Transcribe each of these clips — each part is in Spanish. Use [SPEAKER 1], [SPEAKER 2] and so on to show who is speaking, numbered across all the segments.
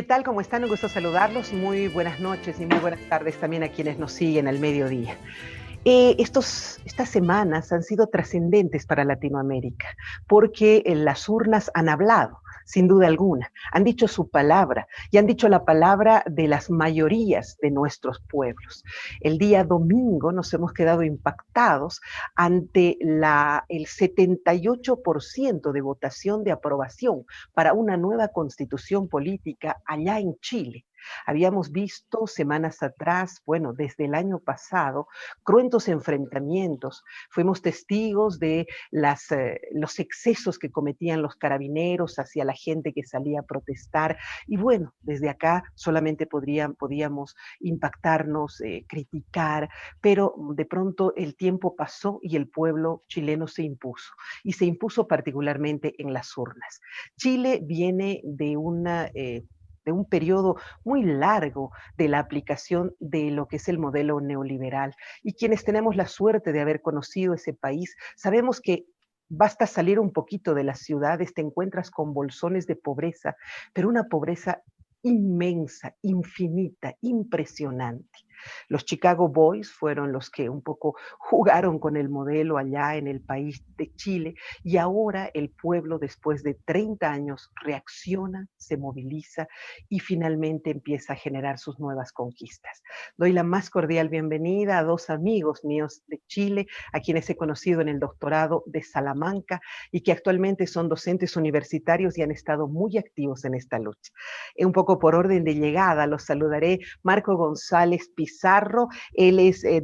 [SPEAKER 1] ¿Qué tal? ¿Cómo están? Un gusto saludarlos. Muy buenas noches y muy buenas tardes también a quienes nos siguen al mediodía. Estas semanas han sido trascendentes para Latinoamérica porque las urnas han hablado, sin duda alguna, han dicho su palabra y han dicho la palabra de las mayorías de nuestros pueblos. El día domingo nos hemos quedado impactados ante el 78% de votación de aprobación para una nueva constitución política allá en Chile. Habíamos visto semanas atrás, bueno, desde el año pasado, cruentos enfrentamientos. Fuimos testigos de los excesos que cometían los carabineros hacia la gente que salía a protestar. Y bueno, desde acá solamente podíamos impactarnos, criticar, pero de pronto el tiempo pasó y el pueblo chileno se impuso. Y se impuso particularmente en las urnas. Chile viene de un periodo muy largo de la aplicación de lo que es el modelo neoliberal. Y quienes tenemos la suerte de haber conocido ese país, sabemos que basta salir un poquito de las ciudades, te encuentras con bolsones de pobreza, pero una pobreza inmensa, infinita, impresionante. Los Chicago Boys fueron los que un poco jugaron con el modelo allá en el país de Chile y ahora el pueblo, después de 30 años, reacciona, se moviliza y finalmente empieza a generar sus nuevas conquistas. Doy la más cordial bienvenida a dos amigos míos de Chile, a quienes he conocido en el doctorado de Salamanca y que actualmente son docentes universitarios y han estado muy activos en esta lucha. Un poco por orden de llegada, los saludaré. Marco González Pizarro, él es él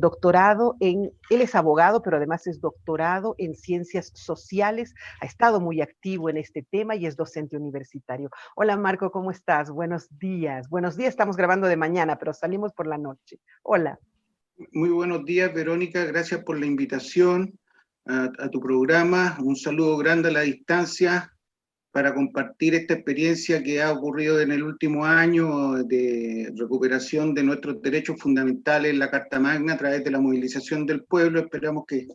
[SPEAKER 1] es abogado, pero además es doctorado en ciencias sociales, ha estado muy activo en este tema y es docente universitario. Hola Marco, ¿cómo estás? Buenos días. Buenos días, estamos grabando de mañana, pero salimos por la noche. Hola.
[SPEAKER 2] Muy buenos días, Verónica. Gracias por la invitación a tu programa. Un saludo grande a la distancia para compartir esta experiencia que ha ocurrido en el último año de recuperación de nuestros derechos fundamentales en la Carta Magna a través de la movilización del pueblo. Esperamos que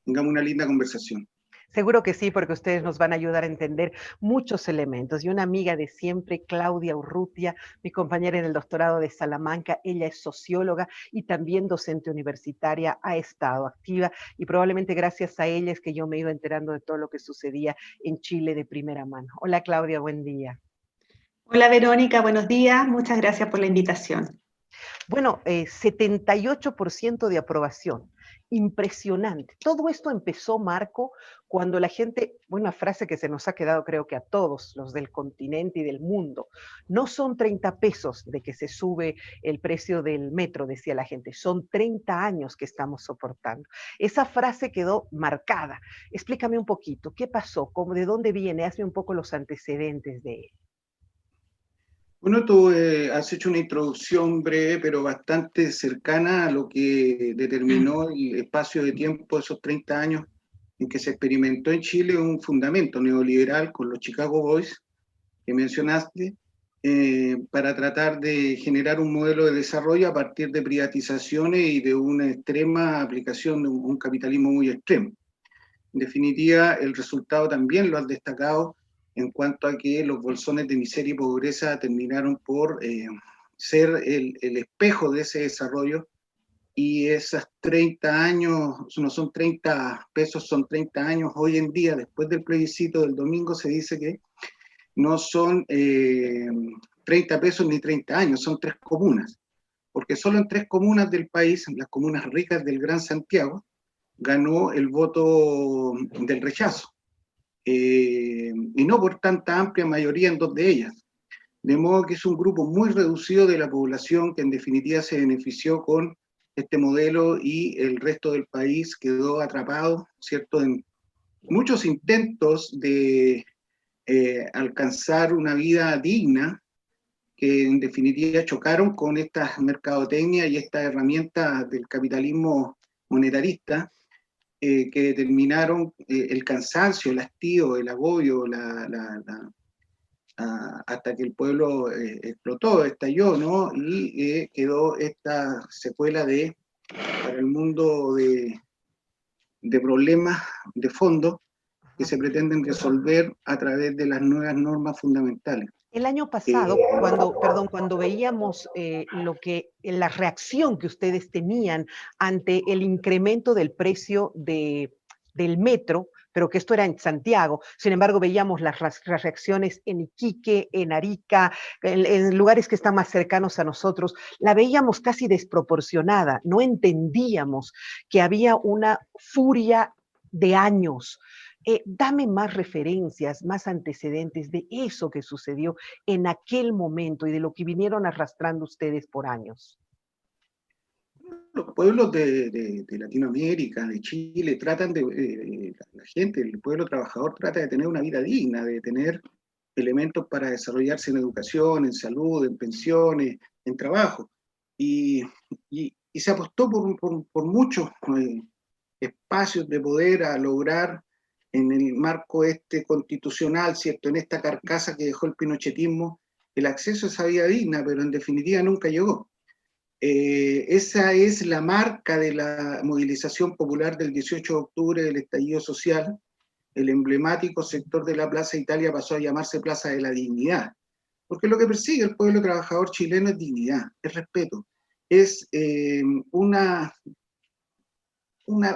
[SPEAKER 2] tengamos una linda conversación.
[SPEAKER 1] Seguro que sí, porque ustedes nos van a ayudar a entender muchos elementos. Y una amiga de siempre, Claudia Urrutia, mi compañera en el doctorado de Salamanca, ella es socióloga y también docente universitaria, ha estado activa y probablemente gracias a ella es que yo me he ido enterando de todo lo que sucedía en Chile de primera mano. Hola Claudia, buen día.
[SPEAKER 3] Hola Verónica, buenos días. Muchas gracias por la invitación.
[SPEAKER 1] Bueno, 78% de aprobación. Impresionante. Todo esto empezó, Marco, cuando la gente, una frase que se nos ha quedado creo que a todos los del continente y del mundo, no son 30 pesos de que se sube el precio del metro, decía la gente, son 30 años que estamos soportando. Esa frase quedó marcada. Explícame un poquito, ¿qué pasó? ¿Cómo, de dónde viene? Hazme un poco los antecedentes de él.
[SPEAKER 2] Bueno, tú has hecho una introducción breve, pero bastante cercana a lo que determinó el espacio de tiempo de esos 30 años en que se experimentó en Chile un fundamento neoliberal con los Chicago Boys que mencionaste, para tratar de generar un modelo de desarrollo a partir de privatizaciones y de una extrema aplicación de un capitalismo muy extremo. En definitiva, el resultado también lo has destacado en cuanto a que los bolsones de miseria y pobreza terminaron por ser el espejo de ese desarrollo, y esos 30 años, no son 30 pesos, son 30 años. Hoy en día, después del plebiscito del domingo, se dice que no son 30 pesos ni 30 años, son 3 comunas, porque solo en 3 comunas del país, las comunas ricas del Gran Santiago, ganó el voto del rechazo, y no por tanta amplia mayoría en 2 de ellas. De modo que es un grupo muy reducido de la población que en definitiva se benefició con este modelo, y el resto del país quedó atrapado, ¿cierto?, en muchos intentos de alcanzar una vida digna, que en definitiva chocaron con estas mercadotecnias y estas herramientas del capitalismo monetarista, que determinaron el cansancio, el hastío, el agobio, hasta que el pueblo explotó, estalló, ¿no? Y quedó esta secuela para el mundo de problemas de fondo que se pretenden resolver a través de las nuevas normas fundamentales.
[SPEAKER 1] El año pasado, cuando veíamos la reacción que ustedes tenían ante el incremento del precio del metro, pero que esto era en Santiago, sin embargo veíamos las reacciones en Iquique, en Arica, en lugares que están más cercanos a nosotros, la veíamos casi desproporcionada, no entendíamos que había una furia de años. Dame más referencias, más antecedentes de eso que sucedió en aquel momento y de lo que vinieron arrastrando ustedes por años.
[SPEAKER 2] Los pueblos de Latinoamérica, de Chile, tratan la gente, el pueblo trabajador trata de tener una vida digna, de tener elementos para desarrollarse en educación, en salud, en pensiones, en trabajo. Y se apostó por muchos espacios de poder a lograr en el marco constitucional, ¿cierto? En esta carcasa que dejó el pinochetismo, el acceso a esa vida digna, pero en definitiva nunca llegó. Esa es la marca de la movilización popular del 18 de octubre del estallido social. El emblemático sector de la Plaza Italia pasó a llamarse Plaza de la Dignidad, porque lo que persigue el pueblo trabajador chileno es dignidad, es respeto, es una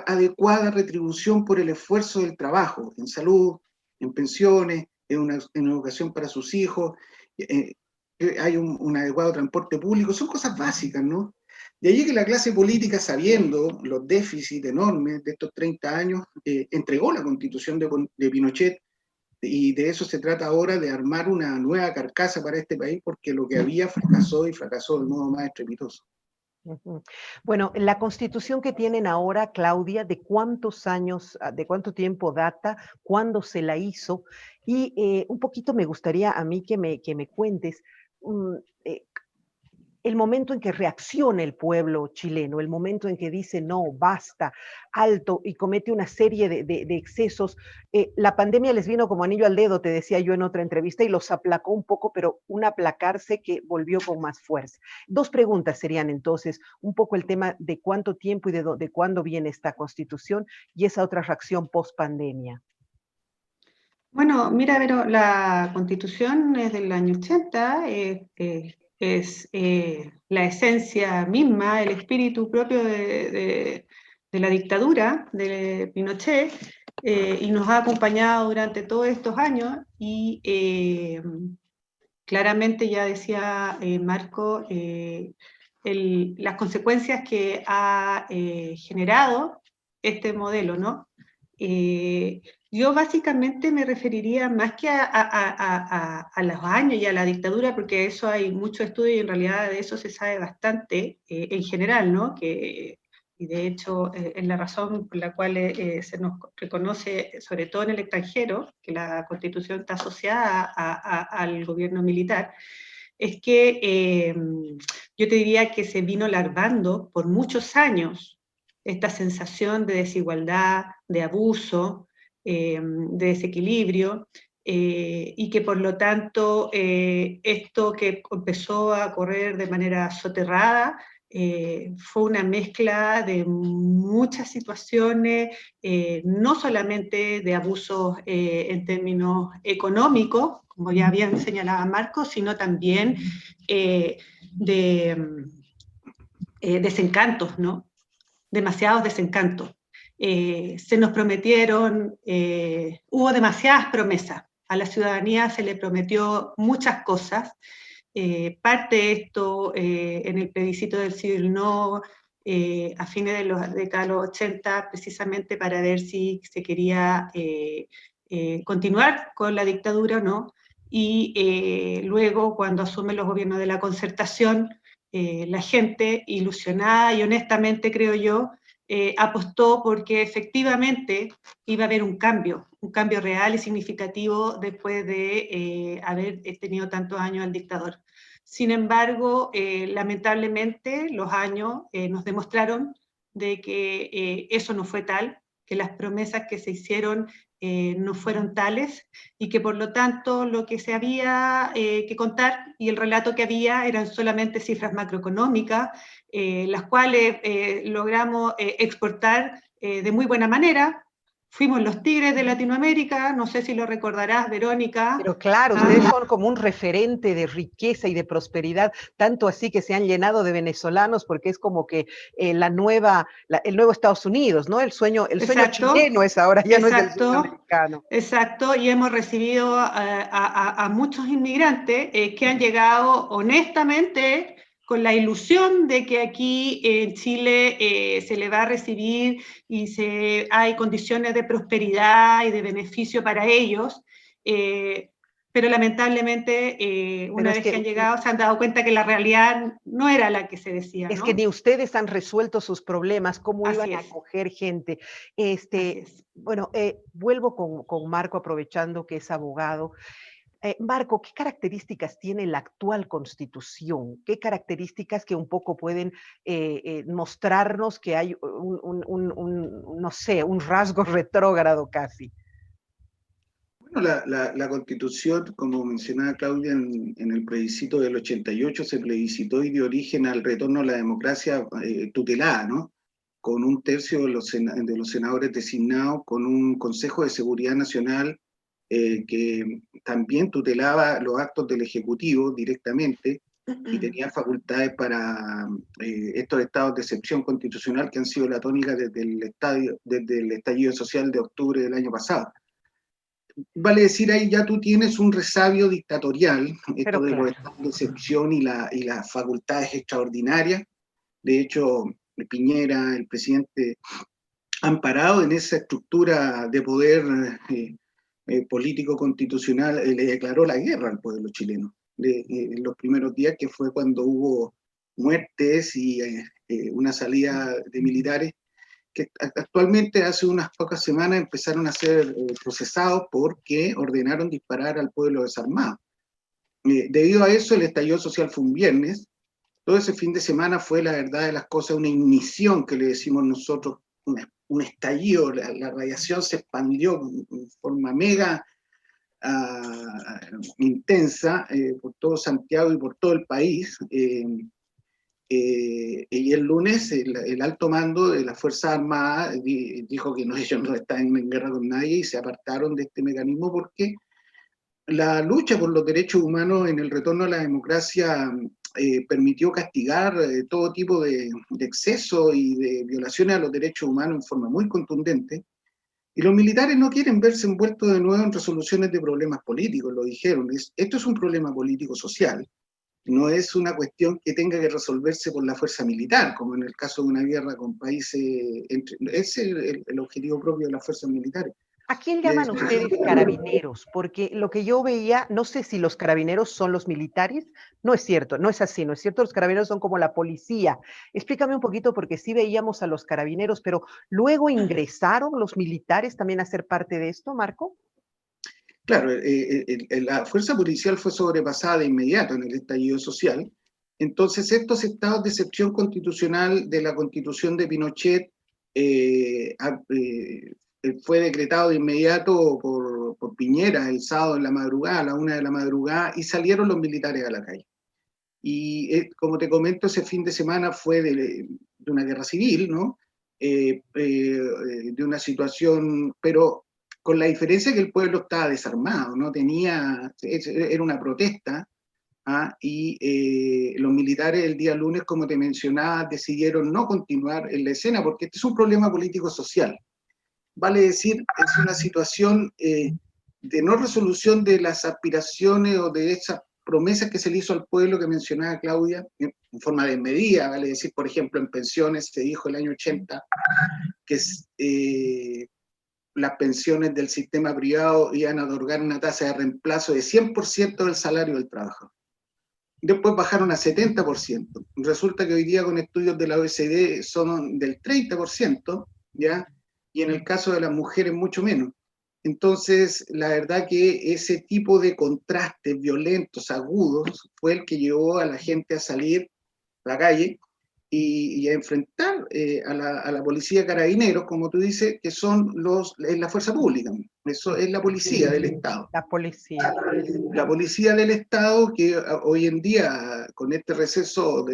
[SPEAKER 2] adecuada retribución por el esfuerzo del trabajo, en salud, en pensiones, en educación para sus hijos, hay un adecuado transporte público, son cosas básicas, ¿no? De allí que la clase política, sabiendo los déficits enormes de estos 30 años, entregó la constitución de Pinochet, y de eso se trata ahora, de armar una nueva carcasa para este país, porque lo que había fracasó y fracasó del modo más estrepitoso.
[SPEAKER 1] Bueno, la constitución que tienen ahora, Claudia, ¿de cuántos años, de cuánto tiempo data, cuándo se la hizo? Y un poquito me gustaría a mí que me cuentes el momento en que reacciona el pueblo chileno, el momento en que dice no, basta, alto, y comete una serie de excesos. La pandemia les vino como anillo al dedo, te decía yo en otra entrevista, y los aplacó un poco, pero un aplacarse que volvió con más fuerza. Dos preguntas serían entonces, un poco el tema de cuánto tiempo y de cuándo viene esta constitución, y esa otra reacción post pandemia.
[SPEAKER 3] Bueno, mira, Vero, la constitución es del año 80, es la esencia misma, el espíritu propio de la dictadura de Pinochet, y nos ha acompañado durante todos estos años, y claramente ya decía Marco, las consecuencias que ha generado este modelo, ¿no? Yo básicamente me referiría más que a los años y a la dictadura, porque eso hay mucho estudio y en realidad de eso se sabe bastante en general, ¿no? Y de hecho es la razón por la cual se nos reconoce, sobre todo en el extranjero, que la Constitución está asociada al gobierno militar, es que yo te diría que se vino larvando por muchos años esta sensación de desigualdad, de abuso, de desequilibrio, y que por lo tanto esto que empezó a correr de manera soterrada fue una mezcla de muchas situaciones, no solamente de abusos en términos económicos, como ya habían señalado Marcos, sino también de desencantos, ¿no? Demasiados desencantos. Se nos prometieron, hubo demasiadas promesas, a la ciudadanía se le prometió muchas cosas, parte de esto en el plebiscito del sí y el no, a fines de la década de los 80, precisamente para ver si se quería continuar con la dictadura o no, y luego cuando asumen los gobiernos de la concertación, la gente ilusionada y honestamente, creo yo, apostó porque efectivamente iba a haber un cambio real y significativo después de haber tenido tantos años al dictador. Sin embargo, lamentablemente los años nos demostraron de que eso no fue tal, que las promesas que se hicieron no fueron tales y que por lo tanto lo que se había que contar y el relato que había eran solamente cifras macroeconómicas, las cuales logramos exportar de muy buena manera, fuimos los tigres de Latinoamérica, no sé si lo recordarás, Verónica.
[SPEAKER 1] Pero claro, ustedes son como un referente de riqueza y de prosperidad, tanto así que se han llenado de venezolanos, porque es como que el nuevo Estados Unidos, ¿no? El sueño chileno es ahora, ya no es el sueño americano.
[SPEAKER 3] Exacto, y hemos recibido a muchos inmigrantes que han llegado honestamente con la ilusión de que aquí en Chile se le va a recibir y hay condiciones de prosperidad y de beneficio para ellos, pero lamentablemente una vez que han llegado se han dado cuenta que la realidad no era la que se decía, ¿no?
[SPEAKER 1] Es que ni ustedes han resuelto sus problemas, cómo iban a acoger gente. Bueno, vuelvo con Marco, aprovechando que es abogado. Marco, ¿qué características tiene la actual Constitución? ¿Qué características que un poco pueden mostrarnos que hay no sé, un rasgo retrógrado casi?
[SPEAKER 2] Bueno, la Constitución, como mencionaba Claudia, en el plebiscito del 88 se plebiscitó y dio origen al retorno a la democracia tutelada, ¿no? Con un tercio de los senadores designados, con un Consejo de Seguridad Nacional que también tutelaba los actos del Ejecutivo directamente y tenía facultades para estos estados de excepción constitucional que han sido la tónica desde el estallido social de octubre del año pasado. Vale decir, ahí ya tú tienes un resabio dictatorial, esto de los estados de excepción y las facultades extraordinarias. De hecho, Piñera, el presidente, amparado en esa estructura de poder político constitucional, le declaró la guerra al pueblo chileno. En los primeros días, que fue cuando hubo muertes y una salida de militares, que actualmente hace unas pocas semanas empezaron a ser procesados porque ordenaron disparar al pueblo desarmado. Debido a eso, el estallido social fue un viernes. Todo ese fin de semana fue, la verdad de las cosas, una ignición que le decimos nosotros, un estallido. La radiación se expandió en forma mega intensa por todo Santiago y por todo el país. Y el lunes el alto mando de las Fuerzas Armadas dijo que ellos no están en guerra con nadie y se apartaron de este mecanismo porque la lucha por los derechos humanos en el retorno a la democracia permitió castigar todo tipo de exceso y de violaciones a los derechos humanos en forma muy contundente. Y los militares no quieren verse envueltos de nuevo en resoluciones de problemas políticos, lo dijeron. Esto es un problema político-social. No es una cuestión que tenga que resolverse por la fuerza militar, como en el caso de una guerra con países. Ese es el objetivo propio de las fuerzas militares.
[SPEAKER 1] ¿A quién llaman ustedes carabineros? Porque lo que yo veía, no sé si los carabineros son los militares, no es cierto, no es así, no es cierto, los carabineros son como la policía. Explícame un poquito, porque sí veíamos a los carabineros, pero luego ingresaron los militares también a ser parte de esto, Marco.
[SPEAKER 2] Claro, la fuerza policial fue sobrepasada de inmediato en el estallido social. Entonces, estos estados de excepción constitucional de la Constitución de Pinochet fue decretado de inmediato por Piñera el sábado en la madrugada, a la 1 de la madrugada, y salieron los militares a la calle. Y como te comento, ese fin de semana fue de una guerra civil, ¿no? De una situación, pero con la diferencia que el pueblo estaba desarmado, no tenía, era una protesta, y los militares el día lunes, como te mencionaba, decidieron no continuar en la escena, porque este es un problema político-social. Vale decir, es una situación de no resolución de las aspiraciones o de esas promesas que se le hizo al pueblo que mencionaba Claudia, en forma de medida, vale decir, por ejemplo, en pensiones se dijo el año 80 que las pensiones del sistema privado iban a otorgar una tasa de reemplazo de 100% del salario del trabajador. Después bajaron a 70%. Resulta que hoy día con estudios de la OECD son del 30%, ¿ya? Y en el caso de las mujeres mucho menos. Entonces, la verdad que ese tipo de contrastes violentos, agudos, fue el que llevó a la gente a salir a la calle y a enfrentar a la policía carabineros, como tú dices, que son la fuerza pública. Eso es la policía del Estado.
[SPEAKER 1] La policía.
[SPEAKER 2] La policía del Estado, que hoy en día, con este receso,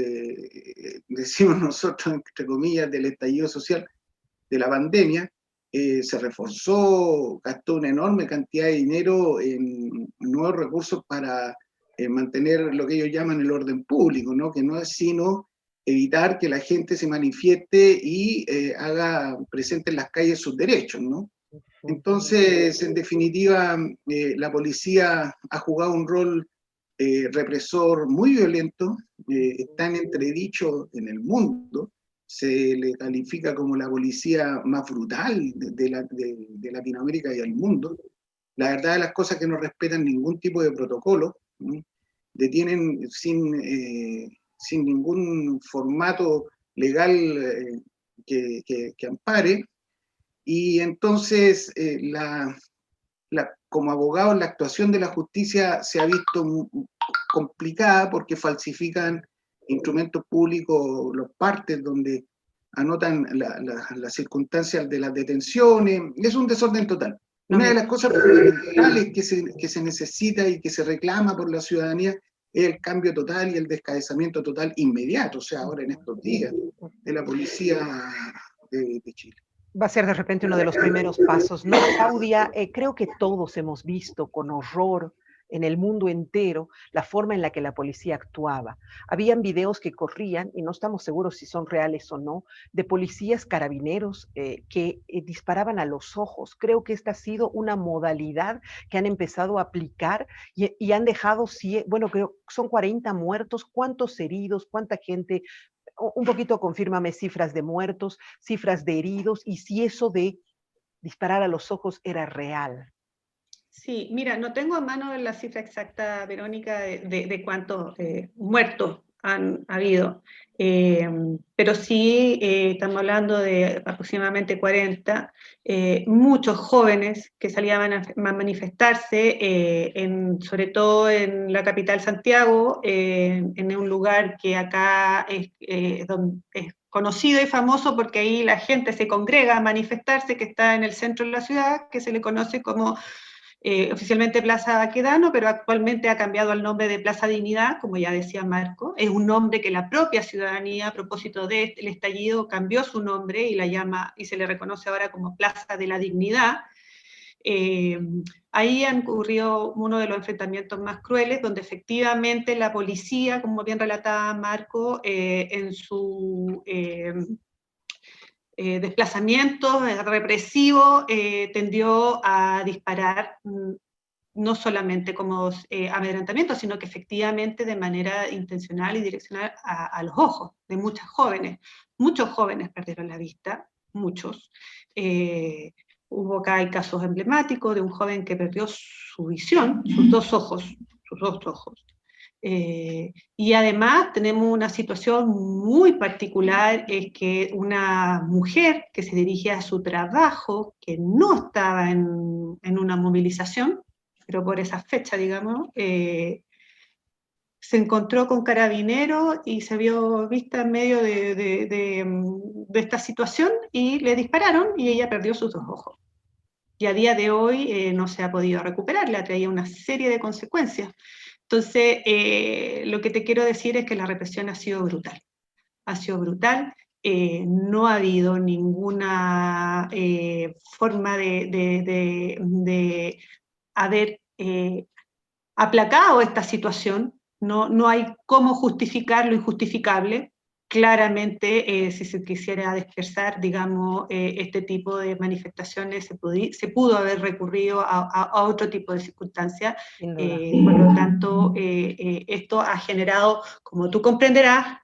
[SPEAKER 2] decimos nosotros, entre comillas, del estallido social, de la pandemia, se reforzó, gastó una enorme cantidad de dinero en nuevos recursos para mantener lo que ellos llaman el orden público, ¿no? Que no es sino evitar que la gente se manifieste y haga presente en las calles sus derechos, ¿no? Entonces, en definitiva, la policía ha jugado un rol represor muy violento, está en entredicho en el mundo, se le califica como la policía más brutal de Latinoamérica y del mundo. La verdad de las cosas es que no respetan ningún tipo de protocolo, ¿no? Detienen sin ningún formato legal que ampare, y entonces como abogado la actuación de la justicia se ha visto complicada porque falsifican instrumentos públicos, los partes donde anotan las circunstancias de las detenciones. Es un desorden total. Una de las cosas fundamentales que se necesita y que se reclama por la ciudadanía es el cambio total y el descabezamiento total inmediato, o sea, ahora en estos días, de la policía de Chile.
[SPEAKER 1] Va a ser de repente uno de los primeros pasos, ¿no, Claudia? Creo que todos hemos visto con horror en el mundo entero la forma en la que la policía actuaba. Habían videos que corrían, y no estamos seguros si son reales o no, de policías carabineros que disparaban a los ojos. Creo que esta ha sido una modalidad que han empezado a aplicar y han dejado, bueno, creo que son 40 muertos. ¿Cuántos heridos? ¿Cuánta gente? Un poquito confírmame cifras de muertos, cifras de heridos, y si eso de disparar a los ojos era real.
[SPEAKER 3] Sí, mira, no tengo a mano la cifra exacta, Verónica, de cuántos muertos han habido, pero sí estamos hablando de aproximadamente 40, muchos jóvenes que salían a manifestarse, sobre todo en la capital Santiago, en un lugar que acá es conocido y famoso porque ahí la gente se congrega a manifestarse, que está en el centro de la ciudad, que se le conoce como oficialmente Plaza Baquedano, pero actualmente ha cambiado el nombre de Plaza Dignidad, como ya decía Marco. Es un nombre que la propia ciudadanía, a propósito del estallido, cambió su nombre y la llama, y se le reconoce ahora como Plaza de la Dignidad. Ahí han ocurrido uno de los enfrentamientos más crueles, donde efectivamente la policía, como bien relataba Marco, en su desplazamiento represivo, tendió a disparar no solamente como amedrentamiento, sino que efectivamente de manera intencional y direccional a los ojos de muchas jóvenes. Muchos jóvenes perdieron la vista, muchos. Hubo acá hay casos emblemáticos de un joven que perdió su visión, sus dos ojos. Y además tenemos una situación muy particular, es que una mujer que se dirigía a su trabajo, que no estaba en una movilización, pero por esa fecha, digamos, se encontró con carabineros y se vio vista en medio de esta situación y le dispararon y ella perdió sus dos ojos. Y a día de hoy no se ha podido recuperar, le traía una serie de consecuencias. Entonces, lo que te quiero decir es que la represión ha sido brutal. Ha sido brutal. No ha habido ninguna forma de haber aplacado esta situación. No hay cómo justificar lo injustificable. Claramente, si se quisiera dispersar, digamos, este tipo de manifestaciones, se pudo haber recurrido a otro tipo de circunstancias. Por lo tanto, esto ha generado, como tú comprenderás,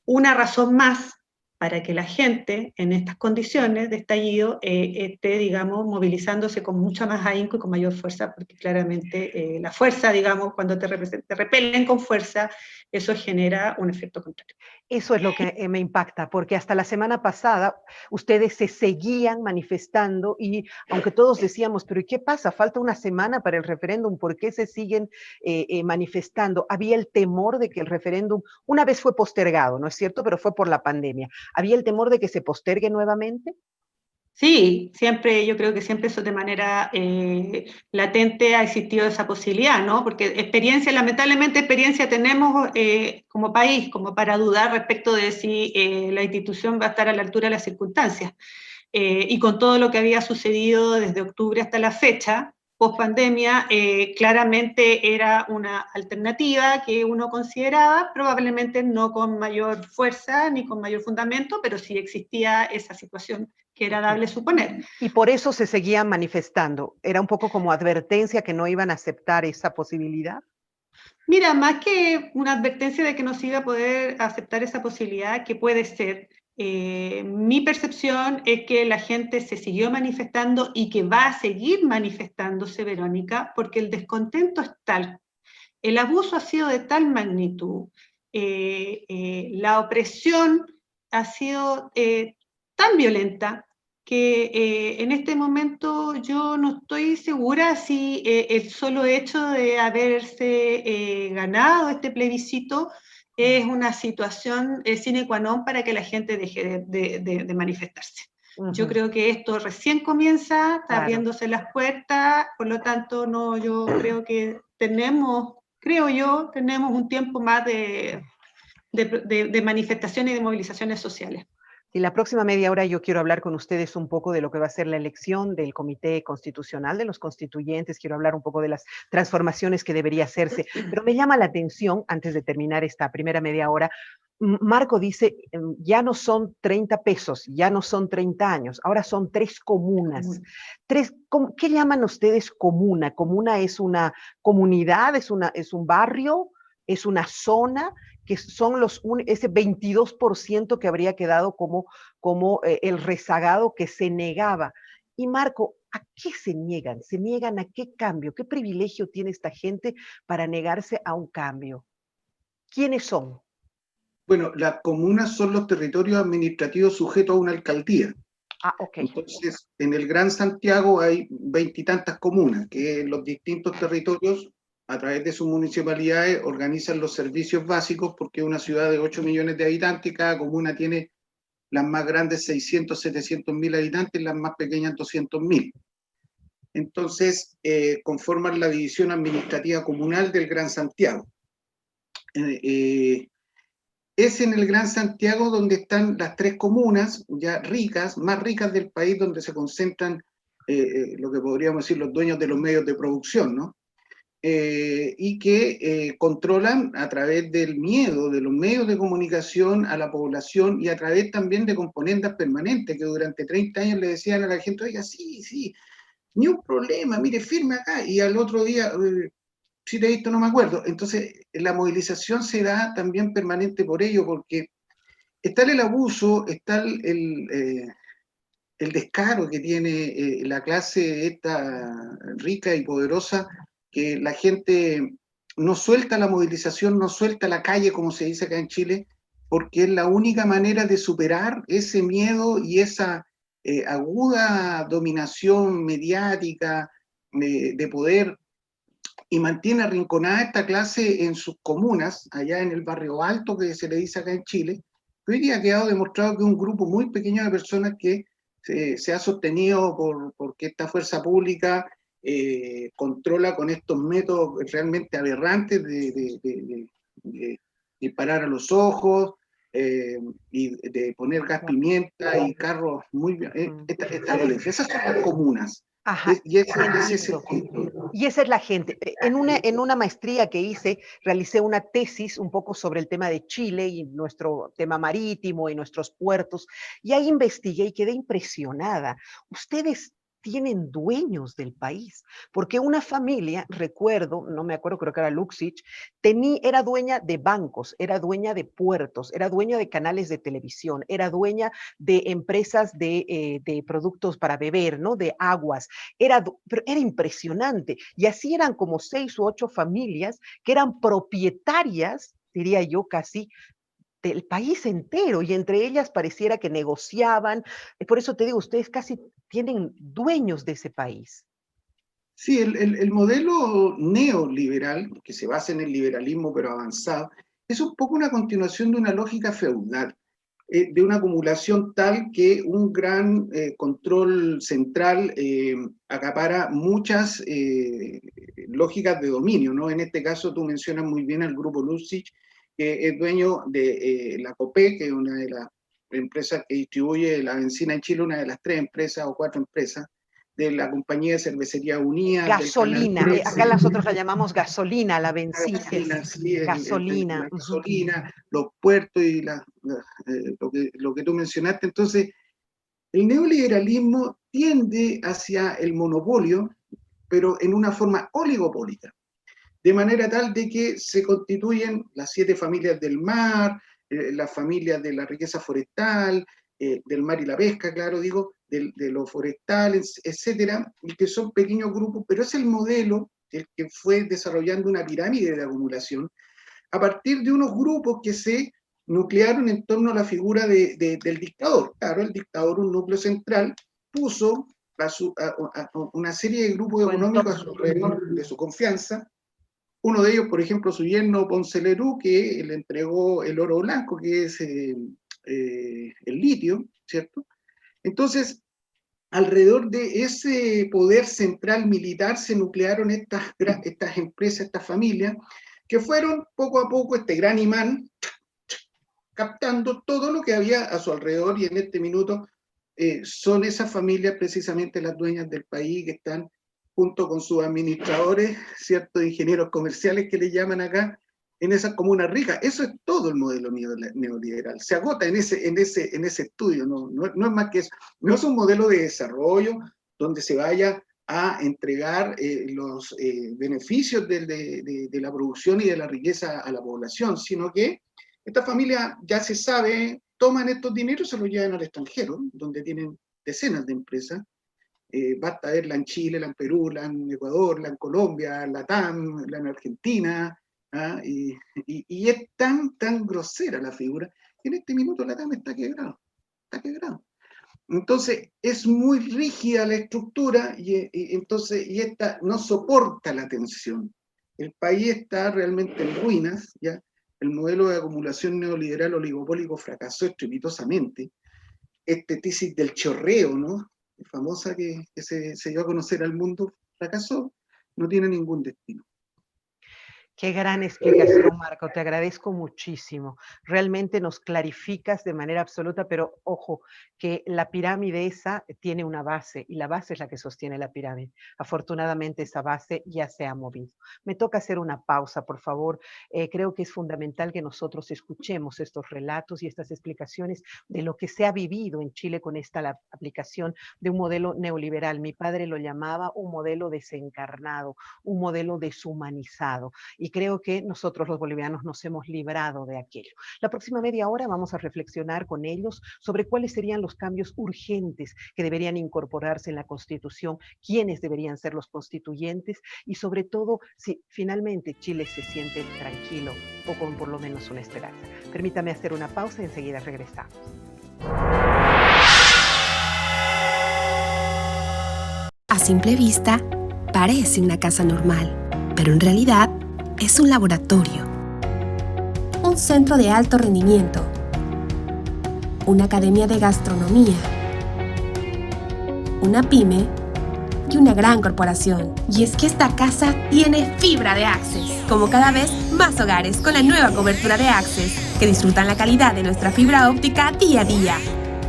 [SPEAKER 3] una razón más para que la gente en estas condiciones de estallido esté, digamos, movilizándose con mucha más ahínco y con mayor fuerza, porque claramente la fuerza, digamos, cuando te repelen con fuerza, eso genera un efecto contrario.
[SPEAKER 1] Eso es lo que me impacta, porque hasta la semana pasada ustedes se seguían manifestando y aunque todos decíamos, pero ¿y qué pasa? Falta una semana para el referéndum, ¿por qué se siguen manifestando? Había el temor de que el referéndum, una vez fue postergado, ¿no es cierto? Pero fue por la pandemia. ¿Había el temor de que se postergue nuevamente?
[SPEAKER 3] Sí, siempre, yo creo que siempre eso de manera latente ha existido esa posibilidad, ¿no? Porque lamentablemente experiencia tenemos como país, como para dudar respecto de si la institución va a estar a la altura de las circunstancias. y con todo lo que había sucedido desde octubre hasta la fecha, post pandemia, claramente era una alternativa que uno consideraba, probablemente no con mayor fuerza ni con mayor fundamento, pero sí existía esa situación que era dable suponer.
[SPEAKER 1] Y por eso se seguían manifestando. Era un poco como advertencia que no iban a aceptar esa posibilidad.
[SPEAKER 3] Mira, más que una advertencia de que no se iba a poder aceptar esa posibilidad, que puede ser, mi percepción es que la gente se siguió manifestando y que va a seguir manifestándose, Verónica, porque el descontento es tal, el abuso ha sido de tal magnitud, la opresión ha sido tan violenta que en este momento yo no estoy segura si el solo hecho de haberse ganado este plebiscito es una situación sine qua non para que la gente deje de manifestarse. Yo creo que esto recién comienza, está abriéndose las puertas, por lo tanto, no, yo creo que tenemos un tiempo más de manifestaciones y de movilizaciones sociales.
[SPEAKER 1] Y la próxima media hora yo quiero hablar con ustedes un poco de lo que va a ser la elección del Comité Constitucional, de los constituyentes, quiero hablar un poco de las transformaciones que debería hacerse, pero me llama la atención, antes de terminar esta primera media hora, Marco dice, ya no son 30 pesos, ya no son 30 años, ahora son 3 comunas. ¿Qué llaman ustedes comuna? ¿Comuna es una comunidad, es un barrio, es una zona? Que son ese 22% que habría quedado como el rezagado que se negaba. Y Marco, ¿a qué se niegan? ¿Se niegan a qué cambio? ¿Qué privilegio tiene esta gente para negarse a un cambio? ¿Quiénes son?
[SPEAKER 2] Bueno, las comunas son los territorios administrativos sujetos a una alcaldía.
[SPEAKER 1] Ah, ok.
[SPEAKER 2] Entonces, en el Gran Santiago hay 20 y tantas comunas que los distintos territorios, a través de sus municipalidades, organizan los servicios básicos, porque es una ciudad de 8 millones de habitantes y cada comuna tiene las más grandes 600, 700 mil habitantes, las más pequeñas 200 mil. Entonces, conforman la división administrativa comunal del Gran Santiago. Es en el Gran Santiago donde están las 3 comunas ya ricas, más ricas del país, donde se concentran lo que podríamos decir los dueños de los medios de producción, ¿no? Y que controlan a través del miedo de los medios de comunicación a la población y a través también de componendas permanentes que durante 30 años le decían a la gente, oiga, sí, ni un problema, mire, firme acá, y al otro día, si te he visto no me acuerdo. Entonces, la movilización se da también permanente por ello, porque está el abuso, está el descaro que tiene la clase esta rica y poderosa, que la gente no suelta la movilización, no suelta la calle, como se dice acá en Chile, porque es la única manera de superar ese miedo y esa aguda dominación mediática de poder, y mantiene arrinconada esta clase en sus comunas, allá en el barrio alto que se le dice acá en Chile. Hoy día ha quedado demostrado que es un grupo muy pequeño de personas que se ha sostenido porque esta fuerza pública controla con estos métodos realmente aberrantes de disparar a los ojos y de poner gas pimienta y carros muy esta violencia. Esas son las comunas.
[SPEAKER 1] Ajá.
[SPEAKER 2] Y
[SPEAKER 1] esa es la gente. En una maestría que hice, realicé una tesis un poco sobre el tema de Chile y nuestro tema marítimo y nuestros puertos, y ahí investigué y quedé impresionada. Ustedes tienen dueños del país, porque una familia, recuerdo, no me acuerdo, creo que era Luxich, era dueña de bancos, era dueña de puertos, era dueña de canales de televisión, era dueña de empresas de productos para beber, ¿no? De aguas, pero era impresionante, y así eran como 6 u 8 familias que eran propietarias, diría yo casi, del país entero, y entre ellas pareciera que negociaban. Por eso te digo, ustedes casi tienen dueños de ese país.
[SPEAKER 2] Sí, el modelo neoliberal, que se basa en el liberalismo pero avanzado, es un poco una continuación de una lógica feudal, de una acumulación tal que un gran control central acapara muchas lógicas de dominio, ¿no? En este caso tú mencionas muy bien al grupo Luxich, que es dueño de la COPE, que es una de las empresa que distribuye la benzina en Chile, una de las 3 empresas o 4 empresas, de la compañía de cervecería Unida.
[SPEAKER 1] Gasolina, acá nosotros la llamamos gasolina, la benzina.
[SPEAKER 2] Sí,
[SPEAKER 1] gasolina.
[SPEAKER 2] La gasolina, los puertos y lo que tú mencionaste. Entonces, el neoliberalismo tiende hacia el monopolio, pero en una forma oligopólica, de manera tal de que se constituyen las 7 familias del mar, las familias de la riqueza forestal, del mar y la pesca, claro, digo, de lo forestal, etcétera, y que son pequeños grupos, pero es el modelo el que fue desarrollando una pirámide de acumulación a partir de unos grupos que se nuclearon en torno a la figura del dictador. Claro, el dictador, un núcleo central, puso a una serie de grupos económicos a su alrededor de su confianza. Uno de ellos, por ejemplo, su yerno Ponce Lerú, que le entregó el oro blanco, que es el litio, ¿cierto? Entonces, alrededor de ese poder central militar se nuclearon estas empresas, estas familias, que fueron poco a poco este gran imán captando todo lo que había a su alrededor, y en este minuto son esas familias precisamente las dueñas del país, que están junto con sus administradores, ciertos ingenieros comerciales que le llaman acá, en esas comunas ricas. Eso es todo el modelo neoliberal. Se agota en ese estudio, no es más que eso. No es un modelo de desarrollo donde se vaya a entregar los beneficios de la producción y de la riqueza a la población, sino que esta familia, ya se sabe, toman estos dineros y se los llevan al extranjero, donde tienen decenas de empresas. Basta verla en Chile, la en Perú, la en Ecuador, la en Colombia, la TAM, la en Argentina, ¿ah? Y es tan grosera la figura que en este minuto la TAM está quebrado. Entonces es muy rígida la estructura y esta no soporta la tensión. El país está realmente en ruinas, ¿ya? El modelo de acumulación neoliberal oligopólico fracasó estrepitosamente. Este tesis del chorreo, ¿no?, famosa que se dio a conocer al mundo, fracasó, no tiene ningún destino.
[SPEAKER 1] Qué gran explicación, Marco, te agradezco muchísimo. Realmente nos clarificas de manera absoluta, pero ojo, que la pirámide esa tiene una base y la base es la que sostiene la pirámide. Afortunadamente esa base ya se ha movido. Me toca hacer una pausa, por favor. Creo que es fundamental que nosotros escuchemos estos relatos y estas explicaciones de lo que se ha vivido en Chile con la aplicación de un modelo neoliberal. Mi padre lo llamaba un modelo desencarnado, un modelo deshumanizado. Y creo que nosotros los bolivianos nos hemos librado de aquello. La próxima media hora vamos a reflexionar con ellos sobre cuáles serían los cambios urgentes que deberían incorporarse en la Constitución, quiénes deberían ser los constituyentes y sobre todo si finalmente Chile se siente tranquilo o con por lo menos una esperanza. Permítame hacer una pausa y enseguida regresamos.
[SPEAKER 4] A simple vista, parece una casa normal, pero en realidad es un laboratorio, un centro de alto rendimiento, una academia de gastronomía, una pyme y una gran corporación. Y es que esta casa tiene fibra de Access, como cada vez más hogares con la nueva cobertura de Access, que disfrutan la calidad de nuestra fibra óptica día a día.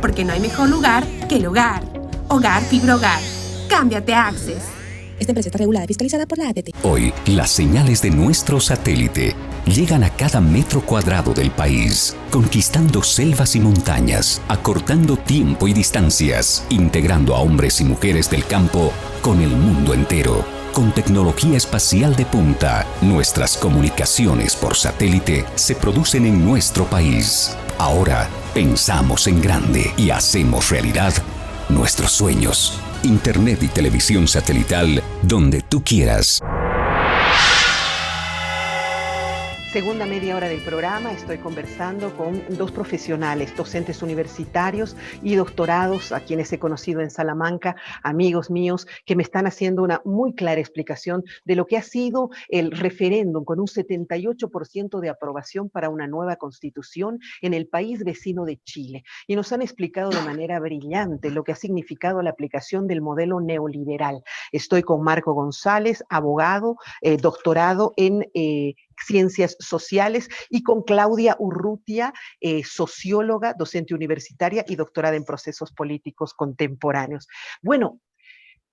[SPEAKER 4] Porque no hay mejor lugar que el hogar. Hogar Fibra Hogar. Cámbiate a Access. Esta empresa está regulada y fiscalizada por la ADT.
[SPEAKER 5] Hoy, las señales de nuestro satélite llegan a cada metro cuadrado del país, conquistando selvas y montañas, acortando tiempo y distancias, integrando a hombres y mujeres del campo con el mundo entero. Con tecnología espacial de punta, nuestras comunicaciones por satélite se producen en nuestro país. Ahora, pensamos en grande y hacemos realidad nuestros sueños. Internet y televisión satelital donde tú quieras.
[SPEAKER 1] Segunda media hora del programa, estoy conversando con dos profesionales, docentes universitarios y doctorados, a quienes he conocido en Salamanca, amigos míos, que me están haciendo una muy clara explicación de lo que ha sido el referéndum con un 78% de aprobación para una nueva constitución en el país vecino de Chile. Y nos han explicado de manera brillante lo que ha significado la aplicación del modelo neoliberal. Estoy con Marco González, abogado, doctorado en Ciencias Sociales, y con Claudia Urrutia, socióloga, docente universitaria y doctorada en procesos políticos contemporáneos. Bueno,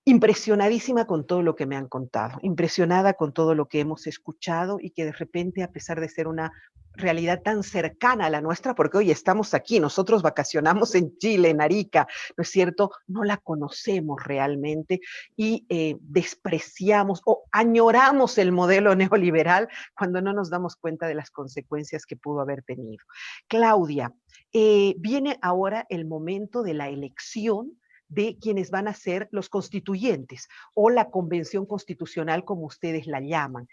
[SPEAKER 1] impresionadísima con todo lo que me han contado, impresionada con todo lo que hemos escuchado y que de repente, a pesar de ser una realidad tan cercana a la nuestra, porque hoy estamos aquí, nosotros vacacionamos en Chile, en Arica, ¿no es cierto? No la conocemos realmente y despreciamos o añoramos el modelo neoliberal cuando no nos damos cuenta de las consecuencias que pudo haber tenido. Claudia, viene ahora el momento de la elección de quienes van a ser los constituyentes o la convención constitucional, como ustedes la llaman.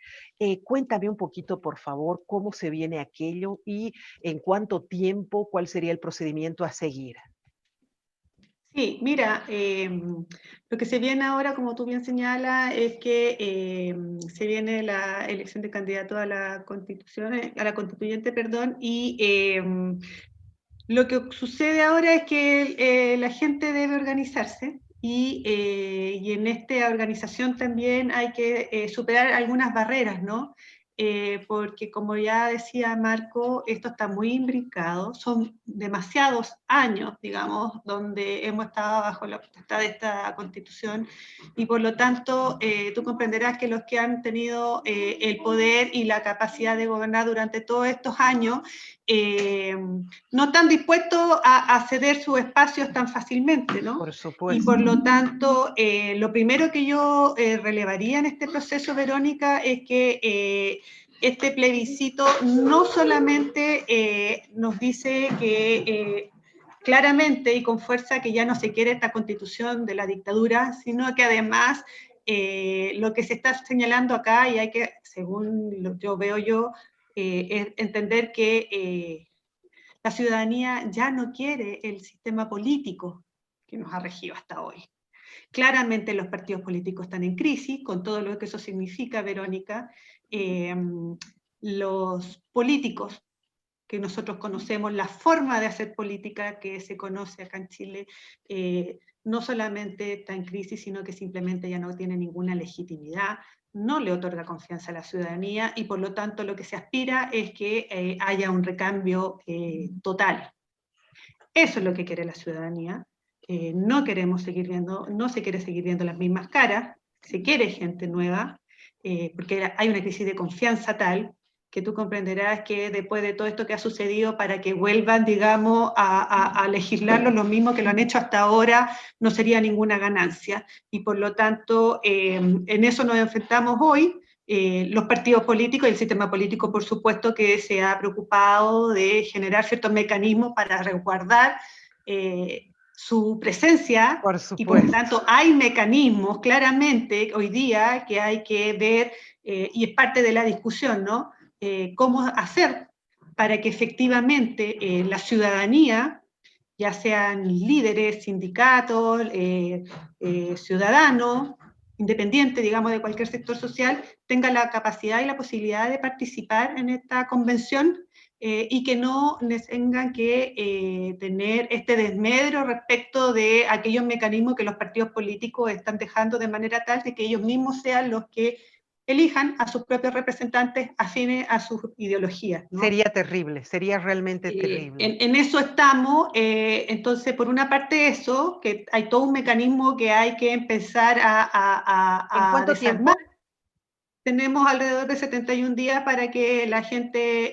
[SPEAKER 1] Cuéntame un poquito, por favor, cómo se viene aquello y en cuánto tiempo, cuál sería el procedimiento a seguir.
[SPEAKER 3] Sí, mira, lo que se viene ahora, como tú bien señalas, es que se viene la elección de candidato a la constituyente, perdón, y lo que sucede ahora es que la gente debe organizarse y en esta organización también hay que superar algunas barreras, ¿no? Porque como ya decía Marco, esto está muy imbricado, son demasiados años, digamos, donde hemos estado bajo la potestad de esta Constitución y por lo tanto tú comprenderás que los que han tenido el poder y la capacidad de gobernar durante todos estos años no están dispuestos a ceder sus espacios tan fácilmente, ¿no?
[SPEAKER 1] Por supuesto.
[SPEAKER 3] Y por lo tanto, lo primero que yo relevaría en este proceso, Verónica, es que este plebiscito no solamente nos dice que claramente y con fuerza que ya no se quiere esta constitución de la dictadura, sino que además lo que se está señalando acá, y hay que, según lo que yo veo yo, es entender que la ciudadanía ya no quiere el sistema político que nos ha regido hasta hoy. Claramente los partidos políticos están en crisis, con todo lo que eso significa, Verónica. Los políticos que nosotros conocemos, la forma de hacer política que se conoce acá en Chile, no solamente está en crisis, sino que simplemente ya no tiene ninguna legitimidad, no le otorga confianza a la ciudadanía y por lo tanto lo que se aspira es que haya un recambio total. Eso es lo que quiere la ciudadanía. No queremos seguir viendo, no se quiere seguir viendo las mismas caras, se quiere gente nueva, porque hay una crisis de confianza tal que tú comprenderás que después de todo esto que ha sucedido, para que vuelvan, digamos, a legislarlo lo mismo que lo han hecho hasta ahora, no sería ninguna ganancia. Y por lo tanto, en eso nos enfrentamos hoy. Los partidos políticos y el sistema político, por supuesto, que se ha preocupado de generar ciertos mecanismos para resguardar su presencia, y por lo tanto hay mecanismos claramente hoy día que hay que ver, y es parte de la discusión, ¿no? Cómo hacer para que efectivamente la ciudadanía, ya sean líderes, sindicatos, ciudadanos, independientes, digamos, de cualquier sector social, tenga la capacidad y la posibilidad de participar en esta convención y que no tengan que tener este desmedro respecto de aquellos mecanismos que los partidos políticos están dejando de manera tal de que ellos mismos sean los que elijan a sus propios representantes afines a sus ideologías, ¿no?
[SPEAKER 1] Sería terrible, sería realmente terrible.
[SPEAKER 3] En eso estamos, entonces por una parte eso, que hay todo un mecanismo que hay que empezar
[SPEAKER 1] ¿En cuánto
[SPEAKER 3] desarmar.
[SPEAKER 1] tiempo?
[SPEAKER 3] Tenemos alrededor de 71 días para que la gente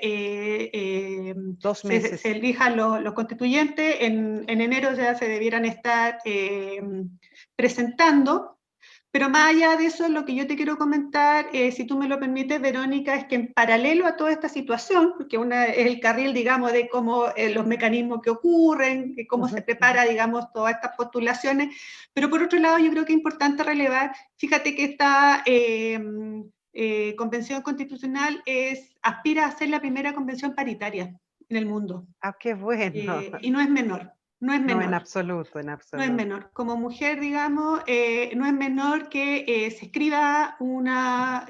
[SPEAKER 1] 2 meses.
[SPEAKER 3] se elijan los constituyentes. En enero ya se debieran estar presentando. Pero más allá de eso, lo que yo te quiero comentar, si tú me lo permites, Verónica, es que en paralelo a toda esta situación, porque una es el carril, digamos, de cómo los mecanismos que ocurren, de cómo se prepara, digamos, todas estas postulaciones, pero por otro lado yo creo que es importante relevar, fíjate que esta convención constitucional aspira a ser la primera convención paritaria en el mundo.
[SPEAKER 1] Ah, qué bueno.
[SPEAKER 3] Y no es menor. No es menor.
[SPEAKER 1] No, en absoluto, en absoluto.
[SPEAKER 3] No es menor. Como mujer, digamos, no es menor que se escriba una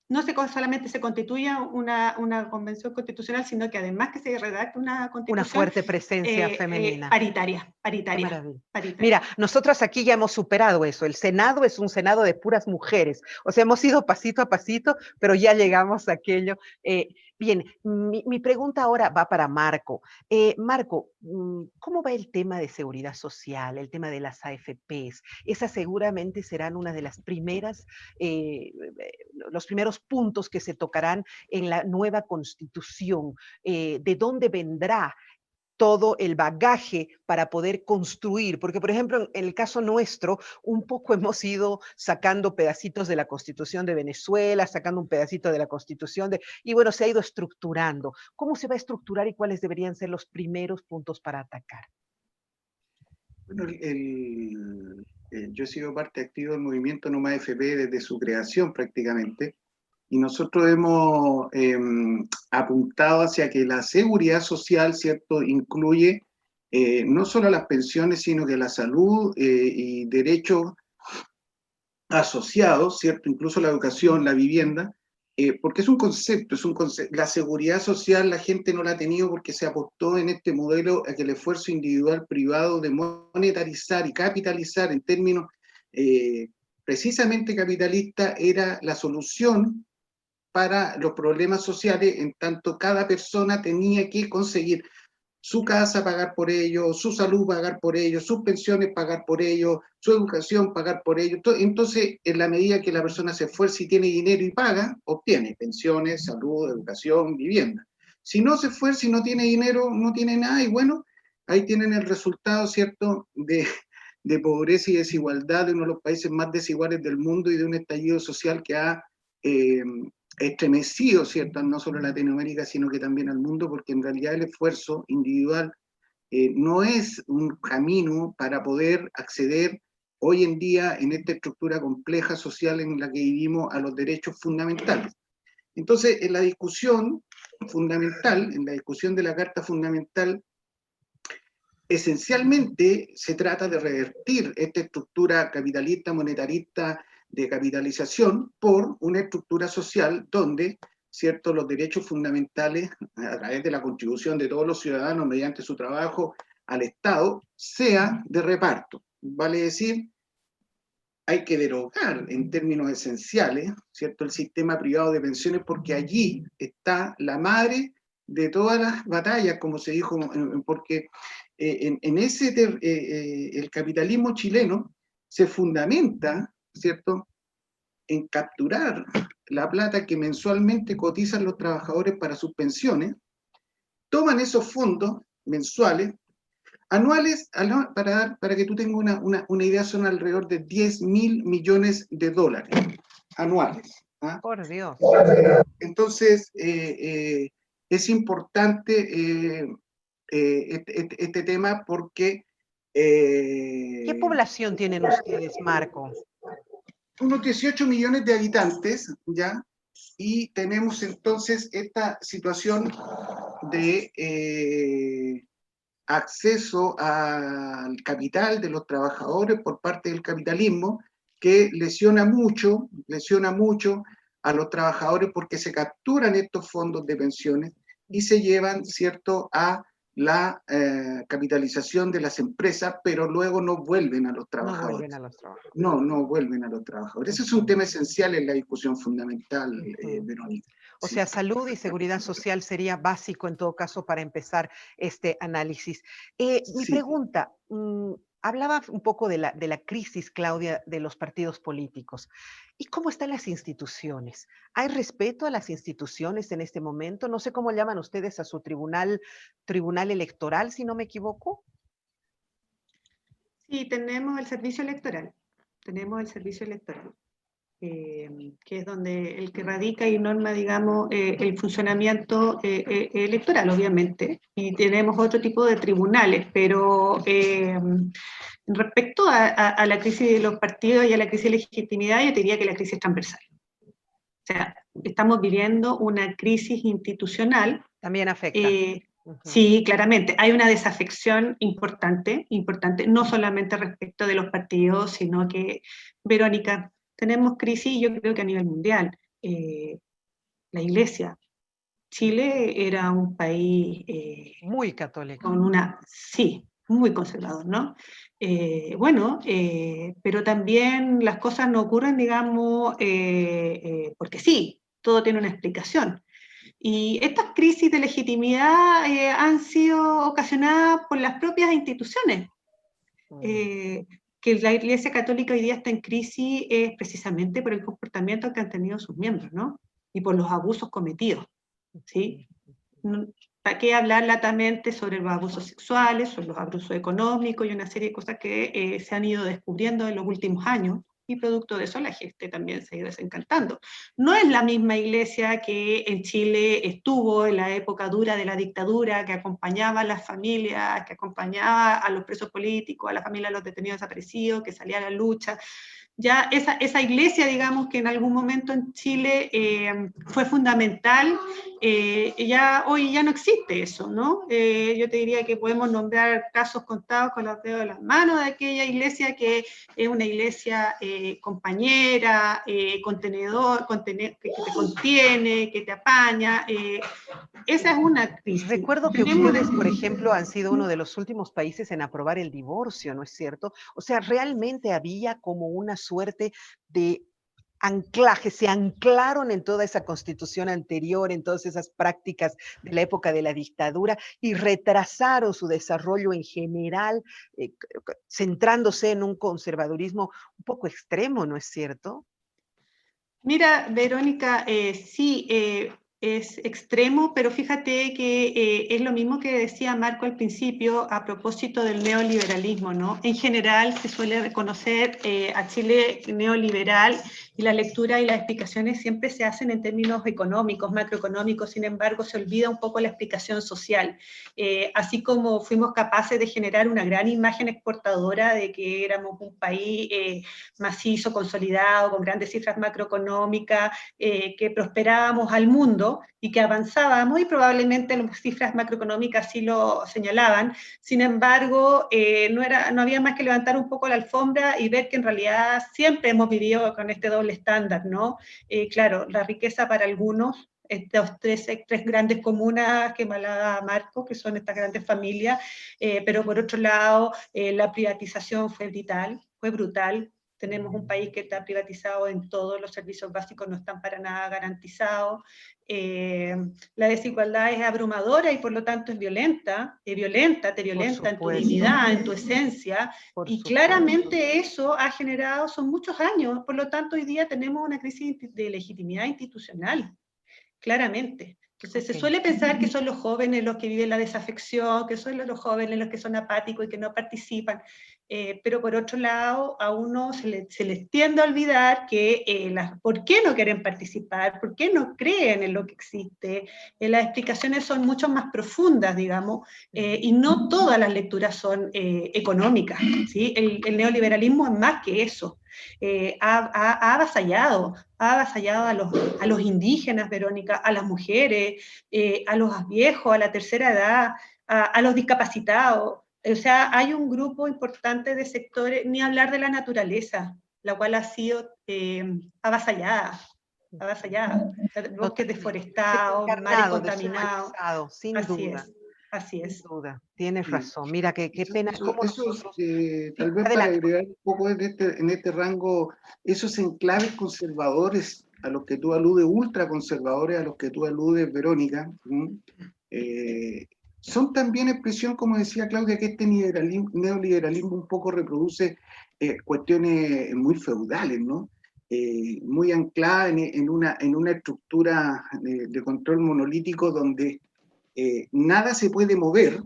[SPEAKER 3] no solamente se constituya una convención constitucional, sino que además que se redacte una constitución.
[SPEAKER 1] Una fuerte presencia femenina.
[SPEAKER 3] Paritaria.
[SPEAKER 1] Qué maravilla. Mira, nosotros aquí ya hemos superado eso. El Senado es un Senado de puras mujeres. O sea, hemos ido pasito a pasito, pero ya llegamos a aquello. Bien, mi pregunta ahora va para Marco. Marco, ¿cómo va el tema de seguridad social, el tema de las AFPs? Esas seguramente serán una de las primeras, los primeros puntos que se tocarán en la nueva Constitución. ¿De dónde vendrá todo el bagaje para poder construir? Porque, por ejemplo, en el caso nuestro, un poco hemos ido sacando pedacitos de la Constitución de Venezuela, sacando un pedacito de la Constitución y bueno, se ha ido estructurando. ¿Cómo se va a estructurar y cuáles deberían ser los primeros puntos para atacar?
[SPEAKER 2] Bueno, yo he sido parte activa del movimiento No Más AFP desde su creación prácticamente, y nosotros hemos apuntado hacia que la seguridad social, ¿cierto?, incluye no solo las pensiones, sino que la salud y derechos asociados, ¿cierto?, incluso la educación, la vivienda, porque es un concepto. La seguridad social la gente no la ha tenido porque se apostó en este modelo a que el esfuerzo individual privado de monetarizar y capitalizar en términos precisamente capitalistas era la solución para los problemas sociales, en tanto cada persona tenía que conseguir su casa, pagar por ello, su salud, pagar por ello, sus pensiones, pagar por ello, su educación, pagar por ello. Entonces, en la medida que la persona se esfuerza y tiene dinero y paga, obtiene pensiones, salud, educación, vivienda. Si no se esfuerza y no tiene dinero, no tiene nada, y bueno, ahí tienen el resultado, ¿cierto?, de pobreza y desigualdad, de uno de los países más desiguales del mundo y de un estallido social que ha estremecido, ¿cierto?, no solo a Latinoamérica, sino que también al mundo, porque en realidad el esfuerzo individual no es un camino para poder acceder hoy en día en esta estructura compleja social en la que vivimos a los derechos fundamentales. Entonces, en la discusión fundamental, en la discusión de la Carta Fundamental, esencialmente se trata de revertir esta estructura capitalista, monetarista, de capitalización por una estructura social donde, ¿cierto?, los derechos fundamentales, a través de la contribución de todos los ciudadanos mediante su trabajo al Estado, sea de reparto. Vale decir, hay que derogar en términos esenciales, ¿cierto?, el sistema privado de pensiones, porque allí está la madre de todas las batallas, como se dijo, porque el capitalismo chileno se fundamenta, ¿cierto?, en capturar la plata que mensualmente cotizan los trabajadores para sus pensiones, toman esos fondos mensuales, anuales, para que tú tengas una idea, son alrededor de 10.000 millones de dólares anuales. ¿Ah?
[SPEAKER 1] Por Dios.
[SPEAKER 2] Entonces, es importante este tema porque...
[SPEAKER 1] ¿Qué población tienen ustedes, Marco?
[SPEAKER 2] Unos 18 millones de habitantes, ¿ya? Y tenemos entonces esta situación de acceso al capital de los trabajadores por parte del capitalismo, que lesiona mucho a los trabajadores porque se capturan estos fondos de pensiones y se llevan, ¿cierto?, a la capitalización de las empresas, pero luego no vuelven a los trabajadores.
[SPEAKER 1] No vuelven a los trabajadores.
[SPEAKER 2] No vuelven a los trabajadores. Ese es un tema esencial en la discusión fundamental, Verónica.
[SPEAKER 1] O sea, salud y seguridad social sería básico en todo caso para empezar este análisis. Mi pregunta, hablaba un poco de la crisis, Claudia, de los partidos políticos. ¿Y cómo están las instituciones? ¿Hay respeto a las instituciones en este momento? No sé cómo llaman ustedes a su tribunal electoral, si no me equivoco.
[SPEAKER 3] Sí, tenemos el servicio electoral. Que es donde el que radica y norma, digamos, el funcionamiento electoral, obviamente, y tenemos otro tipo de tribunales, pero respecto a la crisis de los partidos y a la crisis de legitimidad, yo te diría que la crisis es transversal. O sea, estamos viviendo una crisis institucional.
[SPEAKER 1] También afecta.
[SPEAKER 3] Sí, claramente. Hay una desafección importante, no solamente respecto de los partidos, sino que, Verónica, tenemos crisis, yo creo que a nivel mundial. la Iglesia. Chile era un país
[SPEAKER 1] muy católico.
[SPEAKER 3] Sí, muy conservador, ¿no? Pero también las cosas no ocurren, digamos, porque sí, todo tiene una explicación. Y estas crisis de legitimidad han sido ocasionadas por las propias instituciones. Que la Iglesia Católica hoy día está en crisis es precisamente por el comportamiento que han tenido sus miembros, ¿no? Y por los abusos cometidos, ¿sí? ¿Para qué hablar latamente sobre los abusos sexuales, sobre los abusos económicos y una serie de cosas que se han ido descubriendo en los últimos años? Y producto de eso la gente también se ha ido desencantando. No es la misma Iglesia que en Chile estuvo en la época dura de la dictadura, que acompañaba a las familias, que acompañaba a los presos políticos, a la familia de los detenidos desaparecidos, que salía a la lucha. Ya esa iglesia, digamos, que en algún momento en Chile fue fundamental, hoy ya no existe eso, ¿no? Yo te diría que podemos nombrar casos contados con los dedos de las manos de aquella iglesia que es una iglesia compañera, contenedor, que te contiene, que te apaña. Esa es una crisis.
[SPEAKER 1] Recuerdo que ustedes, por ejemplo, han sido uno de los últimos países en aprobar el divorcio, ¿no es cierto? O sea, realmente había como una suerte de anclaje, se anclaron en toda esa constitución anterior, en todas esas prácticas de la época de la dictadura y retrasaron su desarrollo en general, centrándose en un conservadurismo un poco extremo, ¿no es cierto?
[SPEAKER 3] Mira, Verónica, sí, es extremo, pero fíjate que es lo mismo que decía Marco al principio a propósito del neoliberalismo, ¿no? En general se suele reconocer a Chile neoliberal y la lectura y las explicaciones siempre se hacen en términos económicos, macroeconómicos, sin embargo se olvida un poco la explicación social. Así como fuimos capaces de generar una gran imagen exportadora de que éramos un país macizo, consolidado, con grandes cifras macroeconómicas, que prosperábamos al mundo y que avanzábamos, y probablemente las cifras macroeconómicas sí lo señalaban. Sin embargo, no había más que levantar un poco la alfombra y ver que en realidad siempre hemos vivido con este doble estándar, ¿no? Claro, la riqueza para algunos, estos tres grandes comunas que malaba Marco, que son estas grandes familias, pero por otro lado, la privatización fue brutal. Tenemos un país que está privatizado en todos los servicios básicos, no están para nada garantizados. La desigualdad es abrumadora y por lo tanto es violenta, te violenta en tu dignidad, en tu esencia, y claramente eso ha generado, son muchos años, por lo tanto hoy día tenemos una crisis de legitimidad institucional, claramente. Entonces se suele pensar que son los jóvenes los que viven la desafección, que son los jóvenes los que son apáticos y que no participan, pero por otro lado a uno se les tiende a olvidar que ¿por qué no quieren participar? ¿Por qué no creen en lo que existe? Las explicaciones son mucho más profundas, digamos, y no todas las lecturas son económicas, ¿sí? El neoliberalismo es más que eso. Ha avasallado a los indígenas, Verónica, a las mujeres, a los viejos, a la tercera edad, a los discapacitados. O sea, hay un grupo importante de sectores, ni hablar de la naturaleza, la cual ha sido avasallada. Bosques deforestados, mares contaminados.
[SPEAKER 1] Sin duda.
[SPEAKER 3] Así es.
[SPEAKER 1] Sin duda, tienes razón. Mira, qué pena.
[SPEAKER 2] Tal vez para agregar un poco en este rango, esos enclaves conservadores a los que tú aludes, ultraconservadores a los que tú aludes, Verónica, son también expresión, como decía Claudia, que este neoliberalismo un poco reproduce cuestiones muy feudales, ¿no? Muy ancladas en una estructura de control monolítico donde nada se puede mover,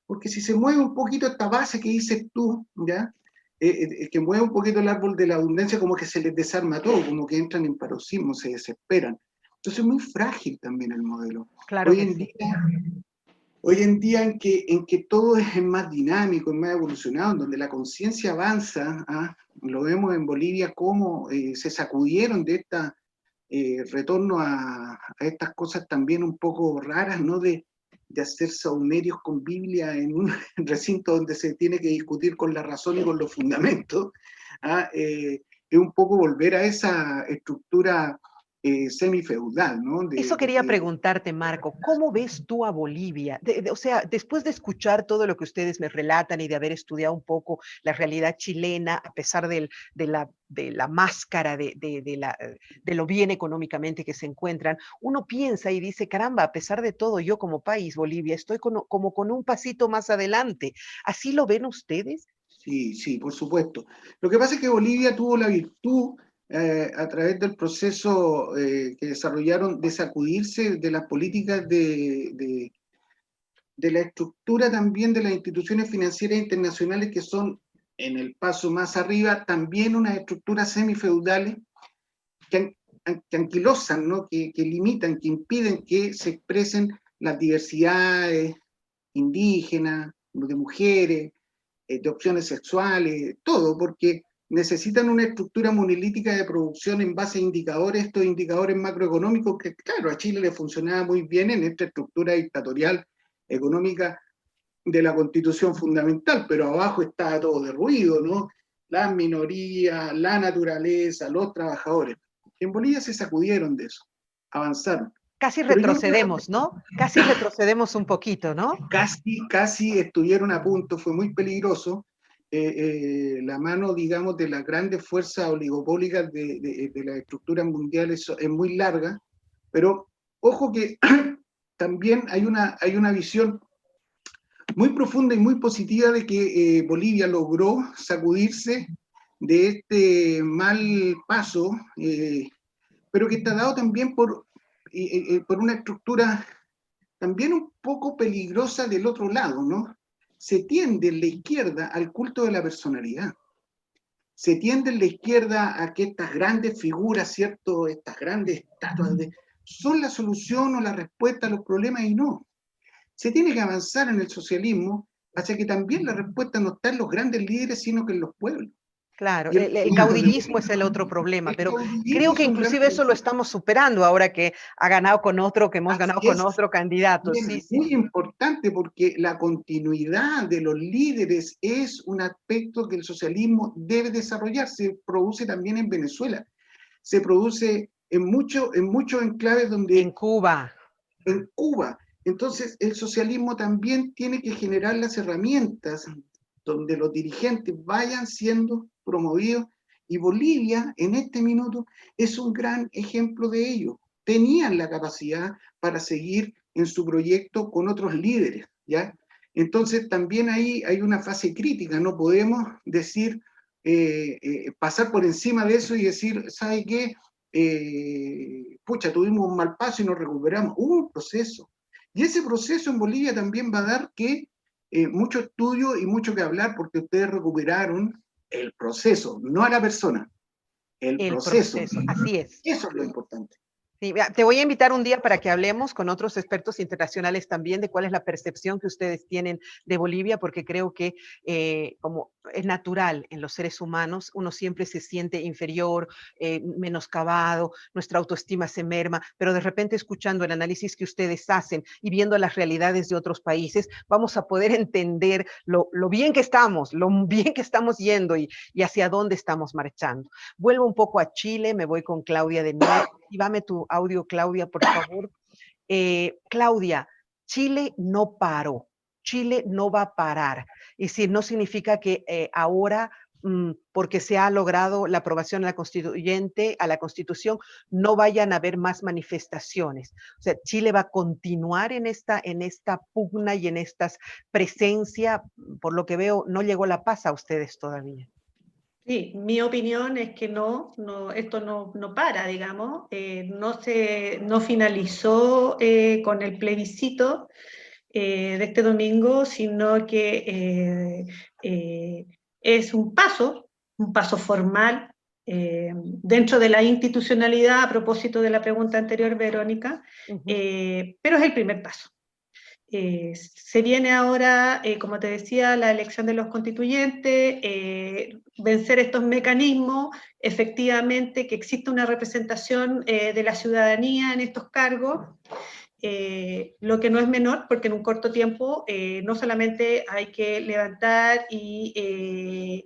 [SPEAKER 2] porque si se mueve un poquito esta base que dices tú, ¿ya? Que mueve un poquito el árbol de la abundancia, como que se les desarma todo, como que entran en paroxismo, se desesperan. Entonces es muy frágil también el modelo.
[SPEAKER 1] Claro
[SPEAKER 2] Hoy en día en que todo es más dinámico, es más evolucionado, en donde la conciencia avanza, lo vemos en Bolivia cómo se sacudieron de esta retorno a estas cosas también un poco raras, ¿no? De hacer saumerios con Biblia en un recinto donde se tiene que discutir con la razón y con los fundamentos. Es un poco volver a esa estructura semifeudal, ¿no?
[SPEAKER 1] Eso quería preguntarte, Marco, ¿cómo ves tú a Bolivia? O sea, después de escuchar todo lo que ustedes me relatan y de haber estudiado un poco la realidad chilena, a pesar de la máscara de lo bien económicamente que se encuentran, uno piensa y dice, caramba, a pesar de todo, yo como país, Bolivia, estoy como con un pasito más adelante. ¿Así lo ven ustedes?
[SPEAKER 2] Sí, sí, por supuesto. Lo que pasa es que Bolivia tuvo la virtud, a través del proceso que desarrollaron, de sacudirse de las políticas de la estructura también de las instituciones financieras internacionales, que son, en el paso más arriba, también unas estructuras semifeudales que anquilosan, ¿no? Que limitan, que impiden que se expresen las diversidades indígenas, de mujeres, de opciones sexuales, todo, porque necesitan una estructura monolítica de producción en base a indicadores, estos indicadores macroeconómicos que, claro, a Chile le funcionaba muy bien en esta estructura dictatorial económica de la Constitución fundamental, pero abajo estaba todo derruido, ¿no? Las minorías, la naturaleza, los trabajadores. En Bolivia se sacudieron de eso, avanzaron.
[SPEAKER 1] Casi retrocedemos, ¿no? Casi retrocedemos un poquito, ¿no?
[SPEAKER 2] Casi estuvieron a punto, fue muy peligroso. La mano, digamos, de las grandes fuerzas oligopólicas de las estructuras mundiales es muy larga, pero ojo que también hay una visión muy profunda y muy positiva de que Bolivia logró sacudirse de este mal paso, pero que está dado también por una estructura también un poco peligrosa del otro lado, ¿no? Se tiende en la izquierda al culto de la personalidad. Se tiende en la izquierda a que estas grandes figuras, ¿cierto? Estas grandes estatuas son la solución o la respuesta a los problemas, y no. Se tiene que avanzar en el socialismo hacia que también la respuesta no está en los grandes líderes, sino que en los pueblos.
[SPEAKER 1] Claro, el caudillismo es el otro problema, pero creo que inclusive eso lo estamos superando ahora que ha ganado con otro, que hemos ganado con otro candidato.
[SPEAKER 2] Sí, muy importante, porque la continuidad de los líderes es un aspecto que el socialismo debe desarrollar. Se produce también en Venezuela, se produce en muchos enclaves donde...
[SPEAKER 1] En Cuba.
[SPEAKER 2] En Cuba. Entonces, el socialismo también tiene que generar las herramientas donde los dirigentes vayan siendo promovidos, y Bolivia en este minuto es un gran ejemplo de ello. Tenían la capacidad para seguir en su proyecto con otros líderes, ¿ya? Entonces también ahí hay una fase crítica, no podemos decir, pasar por encima de eso y decir, ¿sabe qué? Pucha, tuvimos un mal paso y nos recuperamos. Hubo un proceso, y ese proceso en Bolivia también va a dar que mucho estudio y mucho que hablar, porque ustedes recuperaron el proceso, no a la persona, el proceso.
[SPEAKER 1] Así es.
[SPEAKER 2] Eso es lo importante.
[SPEAKER 1] Sí, te voy a invitar un día para que hablemos con otros expertos internacionales también de cuál es la percepción que ustedes tienen de Bolivia, porque creo que como es natural en los seres humanos, uno siempre se siente inferior, menoscabado, nuestra autoestima se merma, pero de repente escuchando el análisis que ustedes hacen y viendo las realidades de otros países, vamos a poder entender lo bien que estamos yendo y hacia dónde estamos marchando. Vuelvo un poco a Chile, me voy con Claudia de nuevo. Actívame tu audio, Claudia, por favor. Claudia, Chile no paró, Chile no va a parar. Y si no significa que ahora, porque se ha logrado la aprobación a la Constitución, no vayan a haber más manifestaciones. O sea, Chile va a continuar en esta pugna y en esta presencia. Por lo que veo, no llegó la paz a ustedes todavía.
[SPEAKER 3] Sí, mi opinión es que esto no para, digamos, no finalizó con el plebiscito de este domingo, sino que es un paso formal dentro de la institucionalidad, a propósito de la pregunta anterior, Verónica, pero es el primer paso. Se viene ahora, como te decía, la elección de los constituyentes, vencer estos mecanismos, efectivamente que existe una representación de la ciudadanía en estos cargos, lo que no es menor, porque en un corto tiempo no solamente hay que levantar y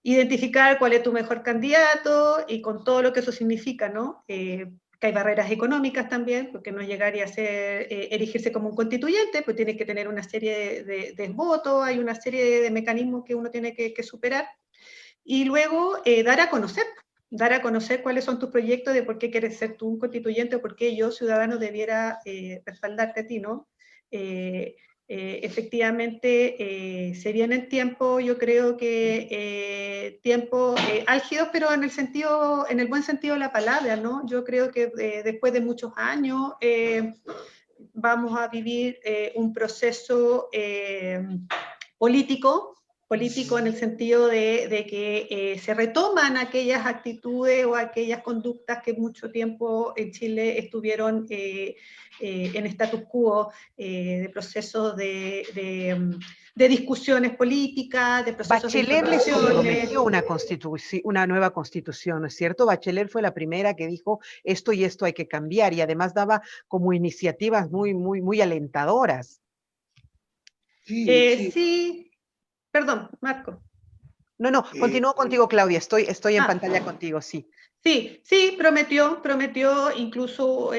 [SPEAKER 3] identificar cuál es tu mejor candidato y con todo lo que eso significa, ¿no? Que hay barreras económicas también, porque no llegar y erigirse como un constituyente, pues tiene que tener una serie de votos, hay una serie de mecanismos que uno tiene que superar, y luego dar a conocer cuáles son tus proyectos, de por qué quieres ser tú un constituyente, o por qué yo, ciudadano, debiera respaldarte a ti, ¿no? Efectivamente, se vienen tiempos, yo creo que tiempos álgidos, pero en el buen sentido de la palabra, ¿no? Yo creo que después de muchos años vamos a vivir un proceso político en el sentido de que se retoman aquellas actitudes o aquellas conductas que mucho tiempo en Chile estuvieron en status quo, de procesos de discusiones políticas, de procesos de
[SPEAKER 1] Bachelet les
[SPEAKER 3] informaciones.
[SPEAKER 1] comprometió una nueva constitución, ¿no es cierto? Bachelet fue la primera que dijo esto y esto hay que cambiar, y además daba como iniciativas muy alentadoras.
[SPEAKER 2] Sí,
[SPEAKER 3] Sí, perdón, Marco.
[SPEAKER 1] No, continúo contigo, Claudia, estoy en pantalla contigo, sí.
[SPEAKER 3] Sí, prometió, incluso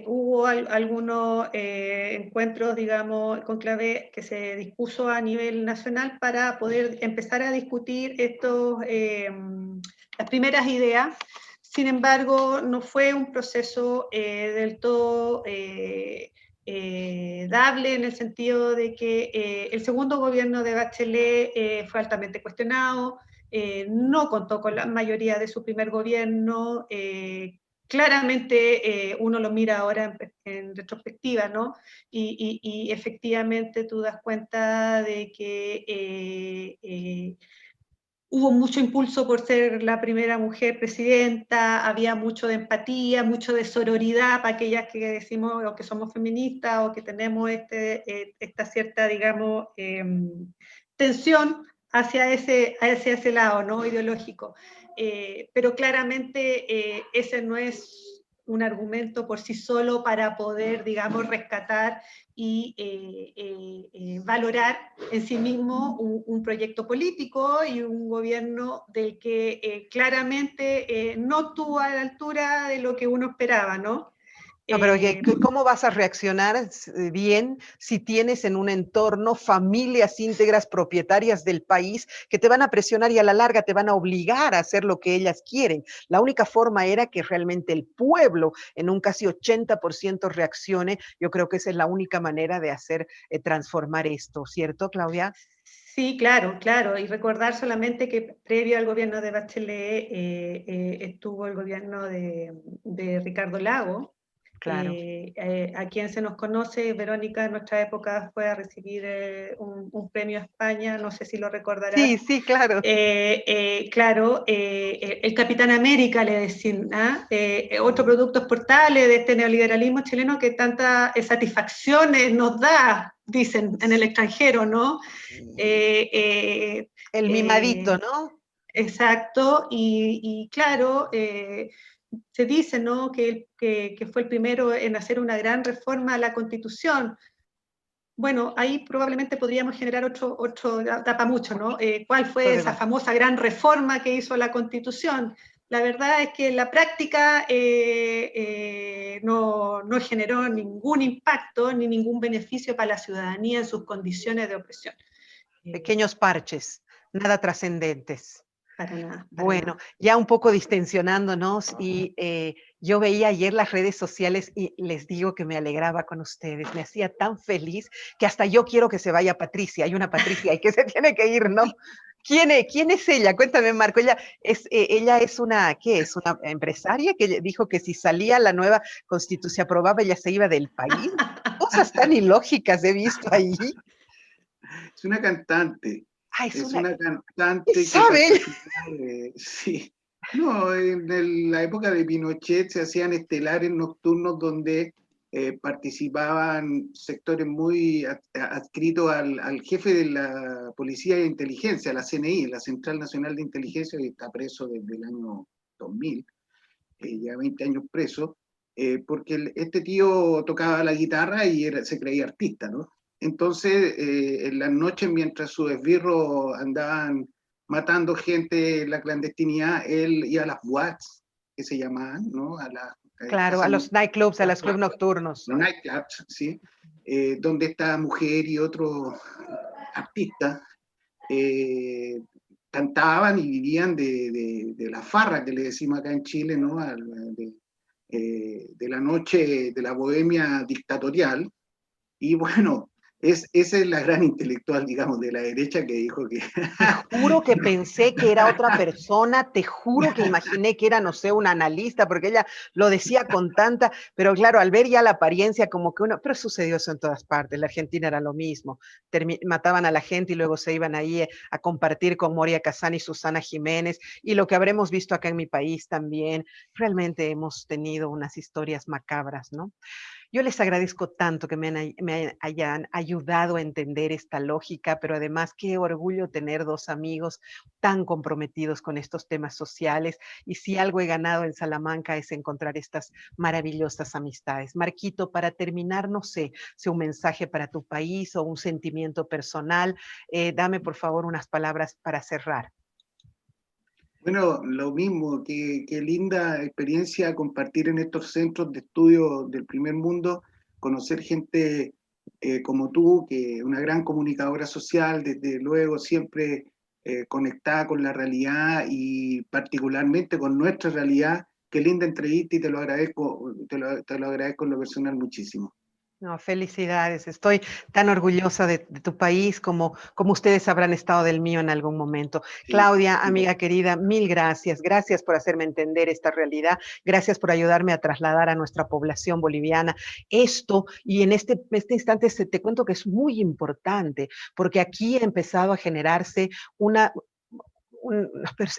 [SPEAKER 3] hubo algunos encuentros, digamos, con clave que se dispuso a nivel nacional para poder empezar a discutir las primeras ideas. Sin embargo, no fue un proceso del todo dable, en el sentido de que el segundo gobierno de Bachelet fue altamente cuestionado. No contó con la mayoría de su primer gobierno. Claramente uno lo mira ahora en retrospectiva, ¿no? Y efectivamente tú das cuenta de que hubo mucho impulso por ser la primera mujer presidenta, había mucho de empatía, mucho de sororidad para aquellas que decimos o que somos feministas o que tenemos esta cierta, digamos, tensión hacia ese lado, ¿no? Ideológico. Pero claramente ese no es un argumento por sí solo para poder, digamos, rescatar y valorar en sí mismo un proyecto político y un gobierno del que claramente no estuvo a la altura de lo que uno esperaba, ¿no?
[SPEAKER 1] No, pero ¿cómo vas a reaccionar bien si tienes en un entorno familias íntegras propietarias del país que te van a presionar y a la larga te van a obligar a hacer lo que ellas quieren? La única forma era que realmente el pueblo en un casi 80% reaccione. Yo creo que esa es la única manera de hacer transformar esto, ¿cierto, Claudia?
[SPEAKER 3] Sí, claro, y recordar solamente que previo al gobierno de Bachelet estuvo el gobierno de Ricardo Lagos.
[SPEAKER 1] Claro.
[SPEAKER 3] A quien se nos conoce, Verónica, en nuestra época fue a recibir un premio a España, no sé si lo recordarás.
[SPEAKER 1] Sí, claro.
[SPEAKER 3] Claro, el Capitán América, le decían, otro producto exportable de este neoliberalismo chileno que tantas satisfacciones nos da, dicen, en el extranjero, ¿no?
[SPEAKER 1] El mimadito, ¿no?
[SPEAKER 3] Exacto, y claro, se dice, ¿no?, que fue el primero en hacer una gran reforma a la Constitución. Bueno, ahí probablemente podríamos generar otro tapa mucho, ¿no? ¿Cuál fue esa famosa gran reforma que hizo la Constitución? La verdad es que en la práctica no generó ningún impacto ni ningún beneficio para la ciudadanía en sus condiciones de opresión.
[SPEAKER 1] Pequeños parches, nada trascendentes.
[SPEAKER 3] Para nada.
[SPEAKER 1] Bueno, ya un poco distensionándonos, y yo veía ayer las redes sociales y les digo que me alegraba con ustedes, me hacía tan feliz que hasta yo quiero que se vaya Patricia. Hay una Patricia y que se tiene que ir, ¿no? ¿Quién es ella? Cuéntame, Marco. Ella es una, ¿qué es? Una empresaria que dijo que si salía la nueva constitución, se aprobaba, ella se iba del país. Cosas tan ilógicas he visto ahí.
[SPEAKER 2] Es una cantante. Es una cantante
[SPEAKER 1] que sabe.
[SPEAKER 2] Sí. No, en la época de Pinochet se hacían estelares nocturnos donde participaban sectores muy adscritos al jefe de la Policía de Inteligencia, la CNI, la Central Nacional de Inteligencia, que está preso desde el año 2000, ya 20 años preso, porque este tío tocaba la guitarra y se creía artista, ¿no? Entonces, en las noches, mientras sus esbirros andaban matando gente en la clandestinidad. Él iba a las boates, que se llamaban, ¿no?
[SPEAKER 1] Claro, a los nightclubs, a los clubes nocturnos.
[SPEAKER 2] Los nightclubs, sí. Donde esta mujer y otros artistas cantaban y vivían de la farra, que le decimos acá en Chile, ¿no? De la noche, de la bohemia dictatorial. Y bueno, esa es la gran intelectual, digamos, de la derecha que dijo que...
[SPEAKER 1] Te juro que pensé que era otra persona, te juro que imaginé que era, no sé, una analista, porque ella lo decía con tanta, pero claro, al ver ya la apariencia como que uno, pero sucedió eso en todas partes, la Argentina era lo mismo, mataban a la gente y luego se iban ahí a compartir con Moria Kazan y Susana Jiménez, y lo que habremos visto acá en mi país también, realmente hemos tenido unas historias macabras, ¿no? Yo les agradezco tanto que me hayan ayudado a entender esta lógica, pero además qué orgullo tener dos amigos tan comprometidos con estos temas sociales. Y si algo he ganado en Salamanca es encontrar estas maravillosas amistades. Marquito, para terminar, no sé si un mensaje para tu país o un sentimiento personal, dame por favor unas palabras para cerrar.
[SPEAKER 2] Bueno, lo mismo, qué linda experiencia compartir en estos centros de estudio del primer mundo, conocer gente como tú, que es una gran comunicadora social, desde luego siempre conectada con la realidad y particularmente con nuestra realidad. Qué linda entrevista y te lo agradezco, te lo agradezco en lo personal muchísimo.
[SPEAKER 1] No, felicidades, estoy tan orgullosa de tu país como ustedes habrán estado del mío en algún momento.
[SPEAKER 2] Sí.
[SPEAKER 1] Claudia, amiga querida, mil gracias. Gracias por hacerme entender esta realidad. Gracias por ayudarme a trasladar a nuestra población boliviana esto. Y en este instante te cuento que es muy importante, porque aquí ha empezado a generarse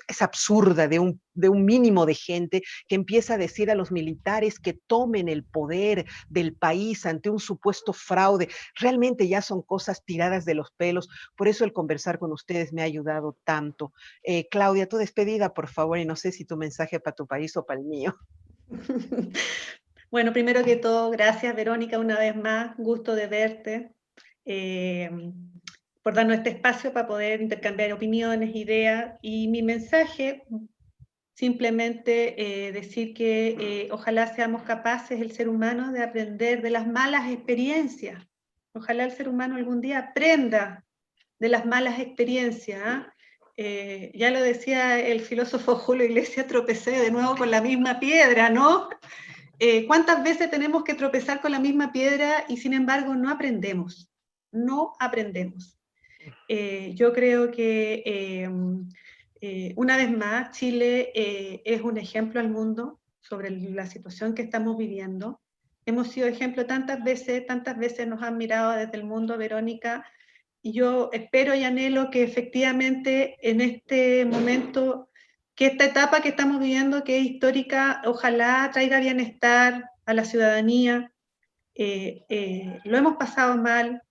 [SPEAKER 1] es absurda de un mínimo de gente que empieza a decir a los militares que tomen el poder del país ante un supuesto fraude. Realmente ya son cosas tiradas de los pelos. Por eso el conversar con ustedes me ha ayudado tanto. Claudia, tu despedida, por favor, y no sé si tu mensaje para tu país o para el mío.
[SPEAKER 3] Bueno, primero que todo, gracias Verónica una vez más, gusto de verte. Por darnos este espacio para poder intercambiar opiniones, ideas, y mi mensaje, simplemente decir que ojalá seamos capaces, el ser humano, de aprender de las malas experiencias. Ojalá el ser humano algún día aprenda de las malas experiencias. Ya lo decía el filósofo Julio Iglesias, tropecé de nuevo con la misma piedra, ¿no? ¿Cuántas veces tenemos que tropezar con la misma piedra y sin embargo no aprendemos? No aprendemos. Yo creo que una vez más Chile es un ejemplo al mundo sobre la situación que estamos viviendo. Hemos sido ejemplo tantas veces nos han mirado desde el mundo, Verónica, y yo espero y anhelo que efectivamente en este momento, que esta etapa que estamos viviendo, que es histórica, ojalá traiga bienestar a la ciudadanía. Lo hemos pasado mal,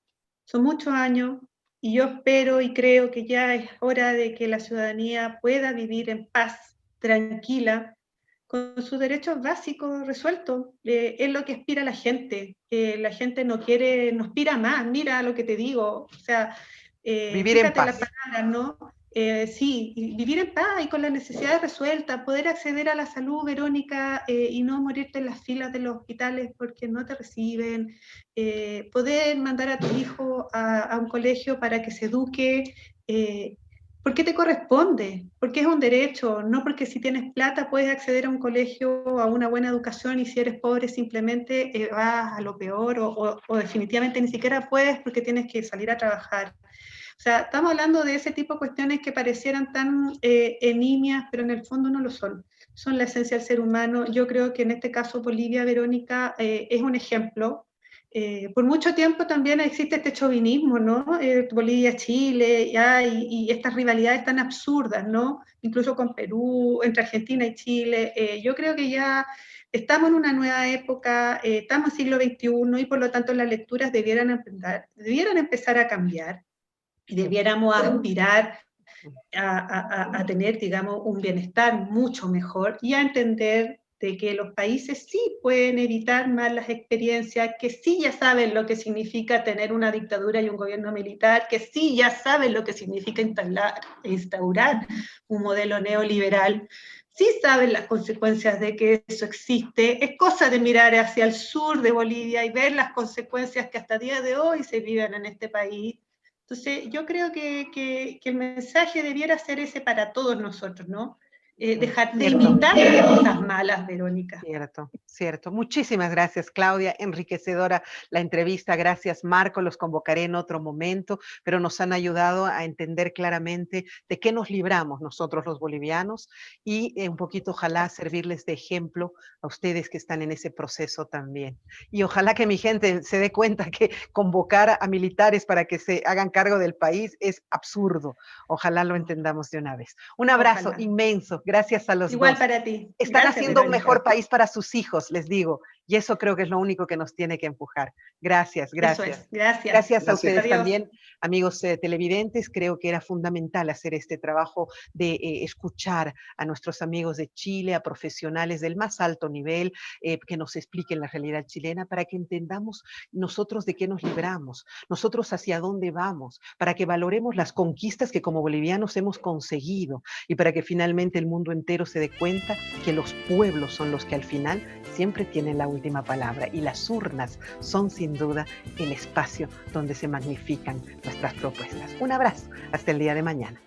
[SPEAKER 3] son muchos años, y yo espero y creo que ya es hora de que la ciudadanía pueda vivir en paz, tranquila, con sus derechos básicos resueltos. Es lo que aspira la gente. La gente no quiere, no aspira más. Mira lo que te digo. O sea,
[SPEAKER 1] vivir en paz.
[SPEAKER 3] Las palabras, ¿no? Sí, vivir en paz y con las necesidades resueltas, poder acceder a la salud, Verónica, y no morirte en las filas de los hospitales porque no te reciben, poder mandar a tu hijo a un colegio para que se eduque, porque te corresponde, porque es un derecho, no porque si tienes plata puedes acceder a un colegio, a una buena educación, y si eres pobre simplemente vas a lo peor o definitivamente ni siquiera puedes porque tienes que salir a trabajar. O sea, estamos hablando de ese tipo de cuestiones que parecieran tan nimias, pero en el fondo no lo son. Son la esencia del ser humano. Yo creo que en este caso Bolivia, Verónica, es un ejemplo. Por mucho tiempo también existe este chauvinismo, ¿no? Bolivia, Chile, y estas rivalidades tan absurdas, ¿no? Incluso con Perú, entre Argentina y Chile. Yo creo que ya estamos en una nueva época, estamos en siglo XXI y por lo tanto las lecturas debieran empezar a cambiar. Y debiéramos aspirar a tener, digamos, un bienestar mucho mejor y a entender de que los países sí pueden evitar malas experiencias, que sí ya saben lo que significa tener una dictadura y un gobierno militar, que sí ya saben lo que significa instaurar un modelo neoliberal, sí saben las consecuencias de que eso existe. Es cosa de mirar hacia el sur de Bolivia y ver las consecuencias que hasta el día de hoy se viven en este país. Entonces, yo creo que el mensaje debiera ser ese para todos nosotros, ¿no? Dejar de imitar las cosas malas, Verónica.
[SPEAKER 1] Cierto, cierto. Muchísimas gracias, Claudia. Enriquecedora la entrevista. Gracias, Marco. Los convocaré en otro momento, pero nos han ayudado a entender claramente de qué nos libramos nosotros los bolivianos y un poquito, ojalá, servirles de ejemplo a ustedes que están en ese proceso también. Y ojalá que mi gente se dé cuenta que convocar a militares para que se hagan cargo del país es absurdo. Ojalá lo entendamos de una vez. Un abrazo inmenso. Gracias a los dos.
[SPEAKER 3] Igual para ti.
[SPEAKER 1] Están haciendo un mejor país para sus hijos, les digo. Y eso creo que es lo único que nos tiene que empujar. Gracias, gracias.
[SPEAKER 3] Eso es, gracias.
[SPEAKER 1] Gracias a ustedes
[SPEAKER 3] Adiós.
[SPEAKER 1] también, amigos televidentes. Creo que era fundamental hacer este trabajo de escuchar a nuestros amigos de Chile, a profesionales del más alto nivel, que nos expliquen la realidad chilena para que entendamos nosotros de qué nos libramos, nosotros hacia dónde vamos, para que valoremos las conquistas que como bolivianos hemos conseguido y para que finalmente el mundo entero se dé cuenta que los pueblos son los que al final siempre tienen la última palabra y las urnas son sin duda el espacio donde se magnifican nuestras propuestas. Un abrazo, hasta el día de mañana.